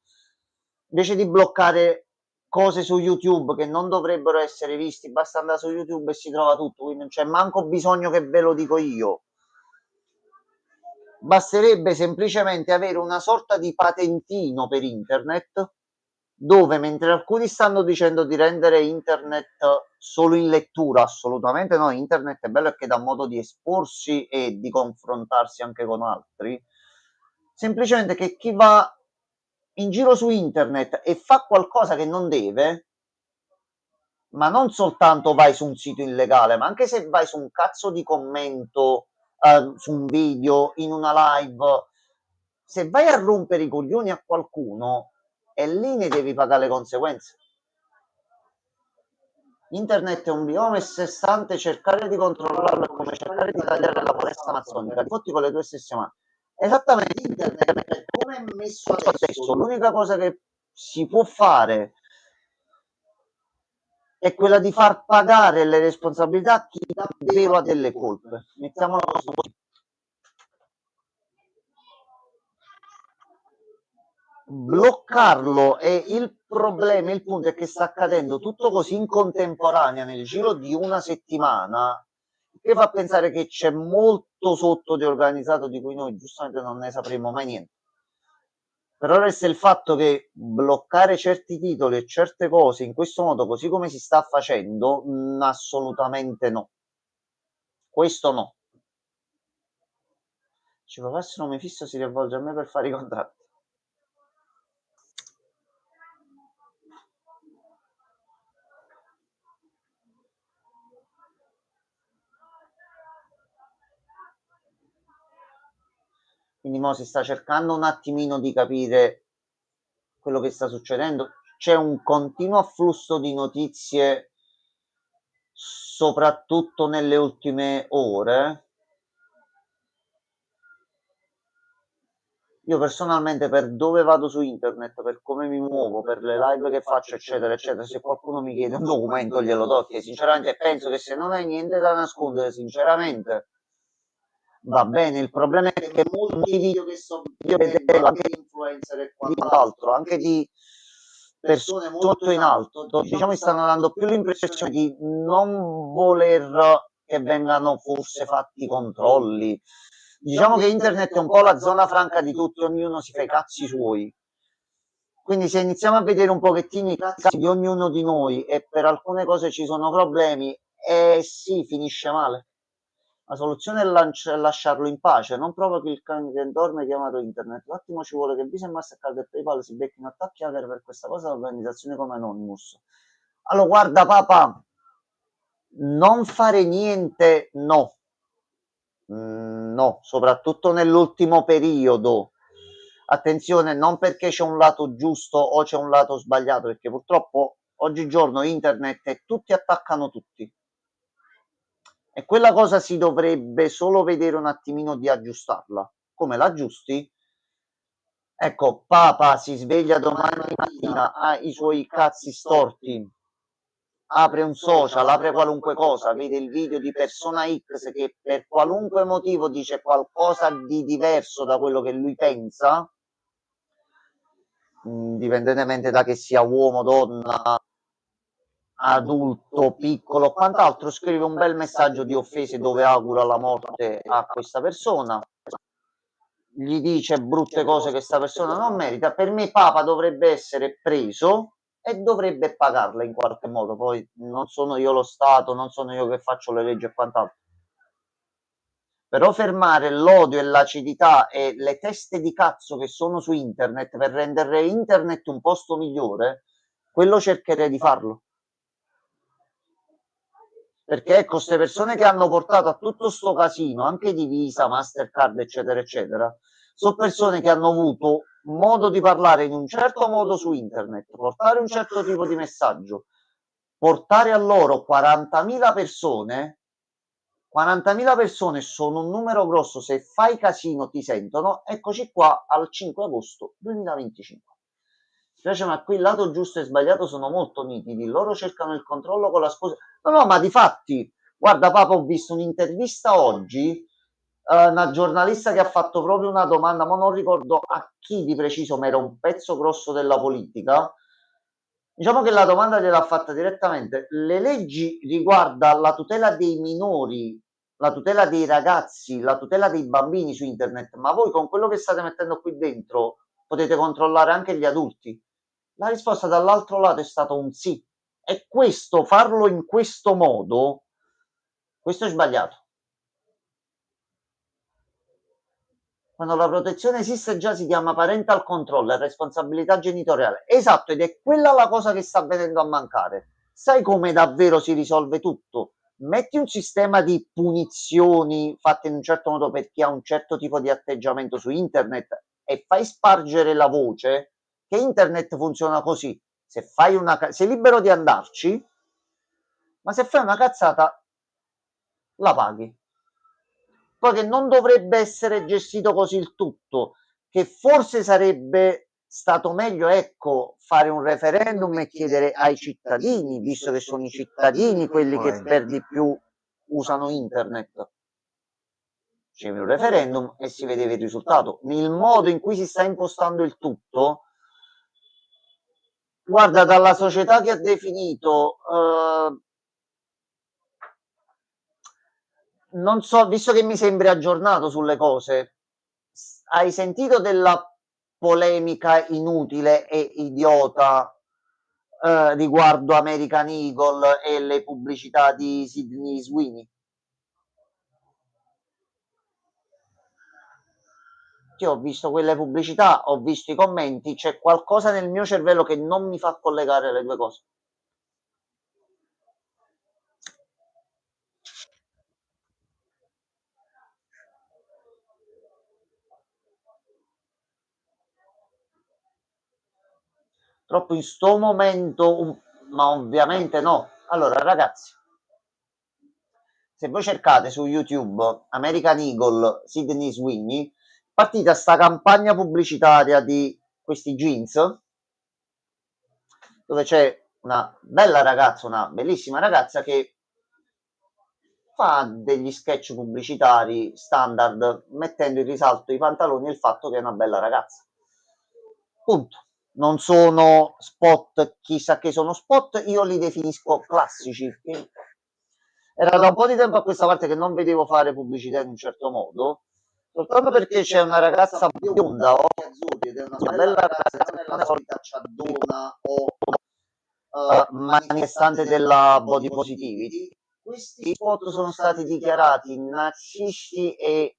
invece di bloccare cose su YouTube che non dovrebbero essere visti, basta andare su YouTube e si trova tutto, quindi non c'è manco bisogno che ve lo dico io. Basterebbe semplicemente avere una sorta di patentino per internet, dove mentre alcuni stanno dicendo di rendere internet solo in lettura, assolutamente no, internet è bello perché dà modo di esporsi e di confrontarsi anche con altri, semplicemente che chi va in giro su internet e fa qualcosa che non deve, ma non soltanto vai su un sito illegale, ma anche se vai su un cazzo di commento, su un video, in una live, se vai a rompere i coglioni a qualcuno, e lì ne devi pagare le conseguenze. Internet è un biome a sé stante, cercare di controllarlo è come cercare di tagliare la foresta amazzonica, ti fotti con le tue stesse mani. Esattamente, internet è come è messo adesso, l'unica cosa che si può fare è quella di far pagare le responsabilità a chi davvero ha delle colpe. Mettiamola così. Bloccarlo è il problema, il punto è che sta accadendo tutto così in contemporanea nel giro di una settimana, che fa pensare che c'è molto sotto di organizzato di cui noi giustamente non ne sapremo mai niente. Però resta il fatto che bloccare certi titoli e certe cose in questo modo, così come si sta facendo, assolutamente no. Questo no. Ci può essere un Mefisto si rivolge a me per fare i contratti. Quindi mo si sta cercando un attimino di capire quello che sta succedendo. C'è un continuo afflusso di notizie, soprattutto nelle ultime ore. Io personalmente, per dove vado su internet, per come mi muovo, per le live che faccio, eccetera, eccetera, se qualcuno mi chiede un documento glielo do, che sinceramente penso che se non hai niente da nascondere, sinceramente va bene. Il problema è che molti video che sto vedendo, anche di influencer e quant'altro, anche di persone molto in alto, diciamo mi stanno dando più l'impressione di non voler che vengano forse fatti controlli. Diciamo che internet è un po' la zona franca di tutti, ognuno si fa i cazzi suoi. Quindi se iniziamo a vedere un pochettino i cazzi di ognuno di noi e per alcune cose ci sono problemi, sì, finisce male. La soluzione è lasciarlo in pace, non provochi il cane che dorme chiamato internet. Un attimo ci vuole che Visa e Mastercard e PayPal si becchino attacchi hacker per questa cosa da organizzazioni come Anonymous. Allora guarda papà, non fare niente, no. No, soprattutto nell'ultimo periodo. Attenzione, non perché c'è un lato giusto o c'è un lato sbagliato, perché purtroppo oggigiorno internet e tutti attaccano tutti. E quella cosa si dovrebbe solo vedere un attimino di aggiustarla. Come l'aggiusti? Ecco, Papa si sveglia domani mattina, ha i suoi cazzi storti, apre un social, apre qualunque cosa, vede il video di persona X che per qualunque motivo dice qualcosa di diverso da quello che lui pensa, indipendentemente da che sia uomo, donna, adulto, piccolo, quant'altro, scrive un bel messaggio di offese dove augura la morte a questa persona, gli dice brutte cose che questa persona non merita. Per me Papa dovrebbe essere preso e dovrebbe pagarle in qualche modo. Poi non sono io lo Stato, non sono io che faccio le leggi e quant'altro. Però fermare l'odio e l'acidità e le teste di cazzo che sono su internet per rendere internet un posto migliore, quello cercherei di farlo. Perché ecco, queste persone che hanno portato a tutto sto casino, anche di Visa, Mastercard, eccetera, eccetera, sono persone che hanno avuto modo di parlare in un certo modo su internet, portare un certo tipo di messaggio, portare a loro 40.000 persone. 40.000 persone sono un numero grosso, se fai casino ti sentono, eccoci qua al 5 agosto 2025. Invece, ma qui il lato giusto e sbagliato sono molto nitidi, loro cercano il controllo con la scusa. No, ma di fatti, guarda Papa, ho visto un'intervista oggi, una giornalista che ha fatto proprio una domanda, ma non ricordo a chi di preciso, ma era un pezzo grosso della politica. Diciamo che la domanda gliel'ha fatta direttamente. Le leggi riguarda la tutela dei minori, la tutela dei ragazzi, la tutela dei bambini su internet, ma voi con quello che state mettendo qui dentro potete controllare anche gli adulti? La risposta dall'altro lato è stata un sì. E questo, farlo in questo modo, questo è sbagliato. Quando la protezione esiste già si chiama parental control, è responsabilità genitoriale. Esatto, ed è quella la cosa che sta venendo a mancare. Sai come davvero si risolve tutto? Metti un sistema di punizioni fatte in un certo modo per chi ha un certo tipo di atteggiamento su internet e fai spargere la voce che internet funziona così. Se fai sei libero di andarci, ma se fai una cazzata la paghi. Poi che non dovrebbe essere gestito così il tutto, che forse sarebbe stato meglio, ecco, fare un referendum e chiedere ai cittadini, visto che sono i cittadini quelli che per di più usano internet. Facevi un referendum e si vedeva il risultato. Il modo in cui si sta impostando il tutto, guarda, dalla società che ha definito non so, visto che mi sembri aggiornato sulle cose, hai sentito della polemica inutile e idiota riguardo American Eagle e le pubblicità di Sydney Sweeney? Io ho visto quelle pubblicità, ho visto i commenti, c'è qualcosa nel mio cervello che non mi fa collegare le due cose. Troppo in sto momento, ma ovviamente no. Allora, ragazzi, se voi cercate su YouTube American Eagle Sydney Sweeney, partita sta campagna pubblicitaria di questi jeans, dove c'è una bella ragazza, una bellissima ragazza che fa degli sketch pubblicitari standard mettendo in risalto i pantaloni e il fatto che è una bella ragazza. Punto. Non sono spot, chissà che sono spot, io li definisco classici. Era da un po' di tempo a questa parte che non vedevo fare pubblicità in un certo modo, soltanto perché c'è una ragazza bionda, occhi azzurri, ed è una bella ragazza, non è la solita ciaddona o manifestante della body positivity. Questi spot sono stati dichiarati nazisti e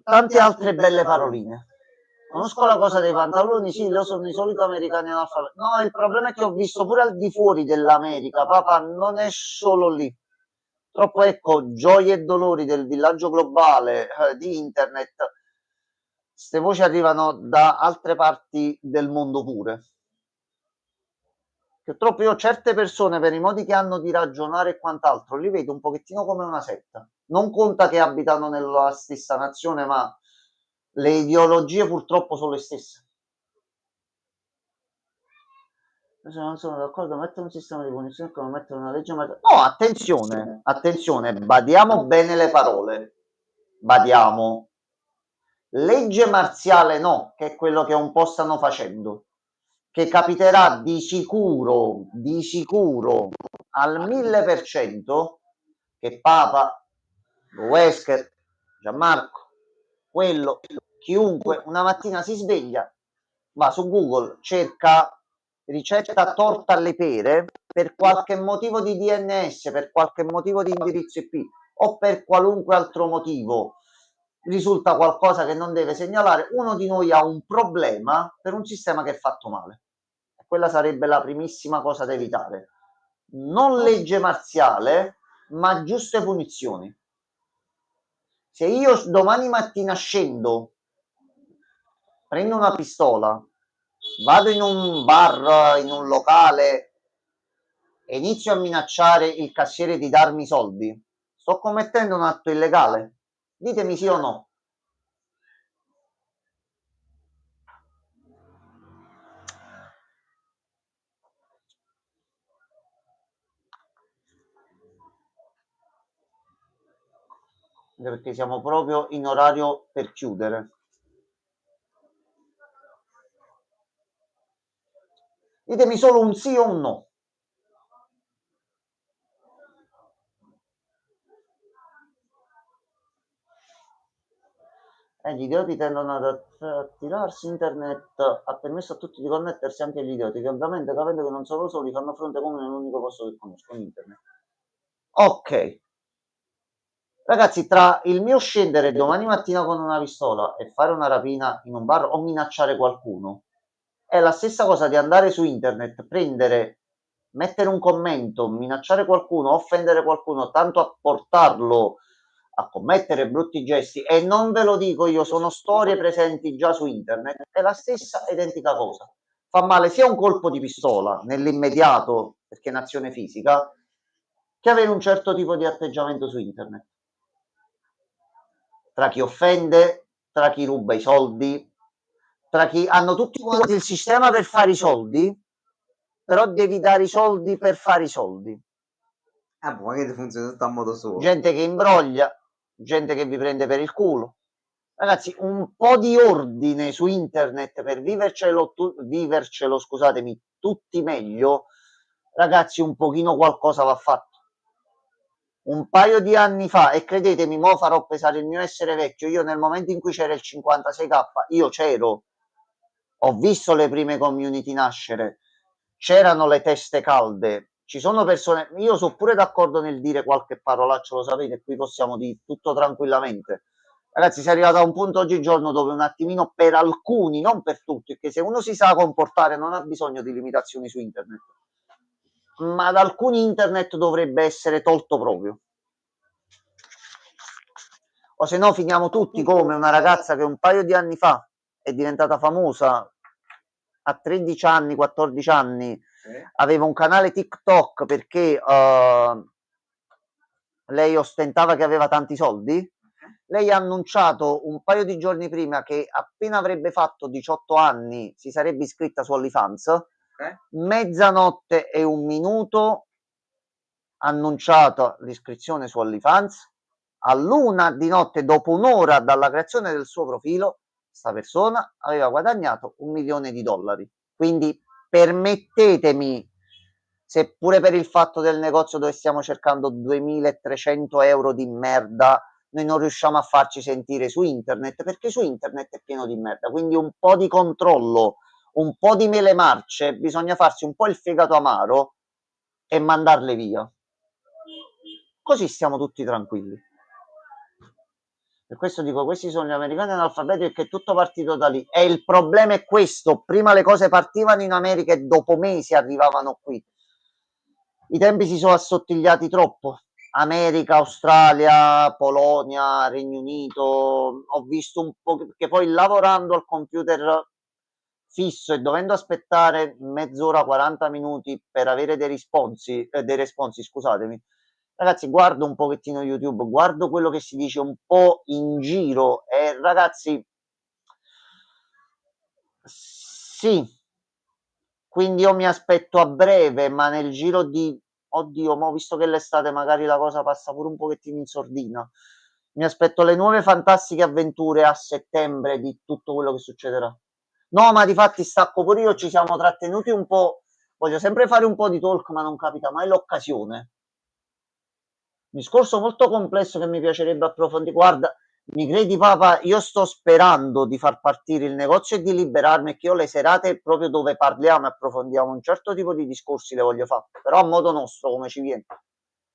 tante altre belle paroline. Conosco la cosa dei pantaloni, sì, lo sono i soliti americani analfabeti. No, il problema è che ho visto pure al di fuori dell'America, papà, non è solo lì. Troppo, ecco, gioie e dolori del villaggio globale di internet, queste voci arrivano da altre parti del mondo pure. Purtroppo io certe persone, per i modi che hanno di ragionare e quant'altro, li vedo un pochettino come una setta. Non conta che abitano nella stessa nazione, ma le ideologie purtroppo sono le stesse. Se non sono d'accordo a mettere un sistema di punizione come mettere una legge marziale. No, attenzione, attenzione, badiamo bene le parole. Badiamo. Legge marziale no, che è quello che un po' stanno facendo. Che capiterà di sicuro al 1000% che Papa, Wesker, Gianmarco, quello, chiunque una mattina si sveglia, va su Google, cerca ricetta torta alle pere, per qualche motivo di DNS, per qualche motivo di indirizzo IP o per qualunque altro motivo risulta qualcosa che non deve segnalare, uno di noi ha un problema per un sistema che è fatto male. Quella sarebbe la primissima cosa da evitare. Non legge marziale, ma giuste punizioni. Se io domani mattina scendo, prendo una pistola, vado in un bar, in un locale e inizio a minacciare il cassiere di darmi i soldi, sto commettendo un atto illegale? Ditemi sì o no. Perché siamo proprio in orario per chiudere. Ditemi solo un sì o un no. Gli idioti tendono ad attirarsi, internet ha permesso a tutti di connettersi, anche agli idioti, che ovviamente capendo che non sono soli fanno fronte comune nell'unico posto che conoscono, internet. Ok. Ragazzi, tra il mio scendere domani mattina con una pistola e fare una rapina in un bar o minacciare qualcuno, è la stessa cosa di andare su internet, prendere, mettere un commento, minacciare qualcuno, offendere qualcuno, tanto a portarlo a commettere brutti gesti. E non ve lo dico io, sono storie presenti già su internet, è la stessa identica cosa. Fa male sia un colpo di pistola nell'immediato, perché è un'azione fisica, che avere un certo tipo di atteggiamento su internet. Tra chi offende, tra chi ruba i soldi, tra chi hanno tutti quanti il sistema per fare i soldi, però devi dare i soldi per fare i soldi. Magari funziona tutto a modo suo. Gente che imbroglia, gente che vi prende per il culo. Ragazzi, un po' di ordine su internet per vivercelo, scusatemi, tutti meglio, ragazzi, un pochino qualcosa va fatto. Un paio di anni fa, e credetemi, mo farò pesare il mio essere vecchio, io nel momento in cui c'era il 56k, io c'ero, ho visto le prime community nascere, c'erano le teste calde, ci sono persone, io sono pure d'accordo nel dire qualche parolaccia, lo sapete, qui possiamo dire tutto tranquillamente. Ragazzi, si è arrivato a un punto oggigiorno dove un attimino per alcuni, non per tutti, perché se uno si sa comportare non ha bisogno di limitazioni su internet, ma ad alcuni internet dovrebbe essere tolto proprio. O se no finiamo tutti come una ragazza che un paio di anni fa è diventata famosa, a 13 anni, 14 anni, aveva un canale TikTok perché lei ostentava che aveva tanti soldi. Lei ha annunciato un paio di giorni prima che appena avrebbe fatto 18 anni si sarebbe iscritta su OnlyFans. Mezzanotte e un minuto annunciata l'iscrizione su OnlyFans. All'1 di notte, dopo un'ora dalla creazione del suo profilo, questa persona aveva guadagnato $1 milione. Quindi permettetemi, seppure per il fatto del negozio dove stiamo cercando 2.300 euro di merda, noi non riusciamo a farci sentire su internet, perché su internet è pieno di merda. Quindi un po' di controllo, un po' di mele marce, bisogna farsi un po' il fegato amaro e mandarle via. Così stiamo tutti tranquilli. Per questo dico, questi sono gli americani analfabeti, perché è tutto partito da lì. E il problema è questo: prima le cose partivano in America e dopo mesi arrivavano qui. I tempi si sono assottigliati troppo. America, Australia, Polonia, Regno Unito, ho visto un po', perché poi lavorando al computer fisso e dovendo aspettare mezz'ora, 40 minuti per avere dei responsi, scusatemi. Ragazzi, guardo un pochettino YouTube, guardo quello che si dice un po' in giro e ragazzi, sì, quindi io mi aspetto a breve, ma nel giro di, oddio, mo visto che l'estate magari la cosa passa pure un pochettino in sordina, mi aspetto le nuove fantastiche avventure a settembre di tutto quello che succederà. No, ma di fatti stacco pure io, ci siamo trattenuti un po', voglio sempre fare un po' di talk, ma non capita mai l'occasione. Discorso molto complesso che mi piacerebbe approfondire. Guarda, Mi credi, Papa? Io sto sperando di far partire il negozio e di liberarmi, e che io le serate proprio dove parliamo e approfondiamo un certo tipo di discorsi le voglio fare, però a modo nostro, come ci viene.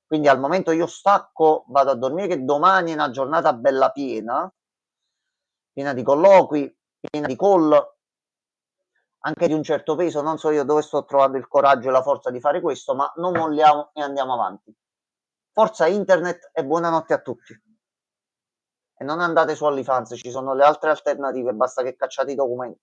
Quindi al momento io stacco, vado a dormire, che domani è una giornata bella piena, piena di colloqui, piena di call, anche di un certo peso. Non so io dove sto trovando il coraggio e la forza di fare questo, ma non molliamo e andiamo avanti. Forza internet e buonanotte a tutti. E non andate su OnlyFans, ci sono le altre alternative, basta che cacciate i documenti.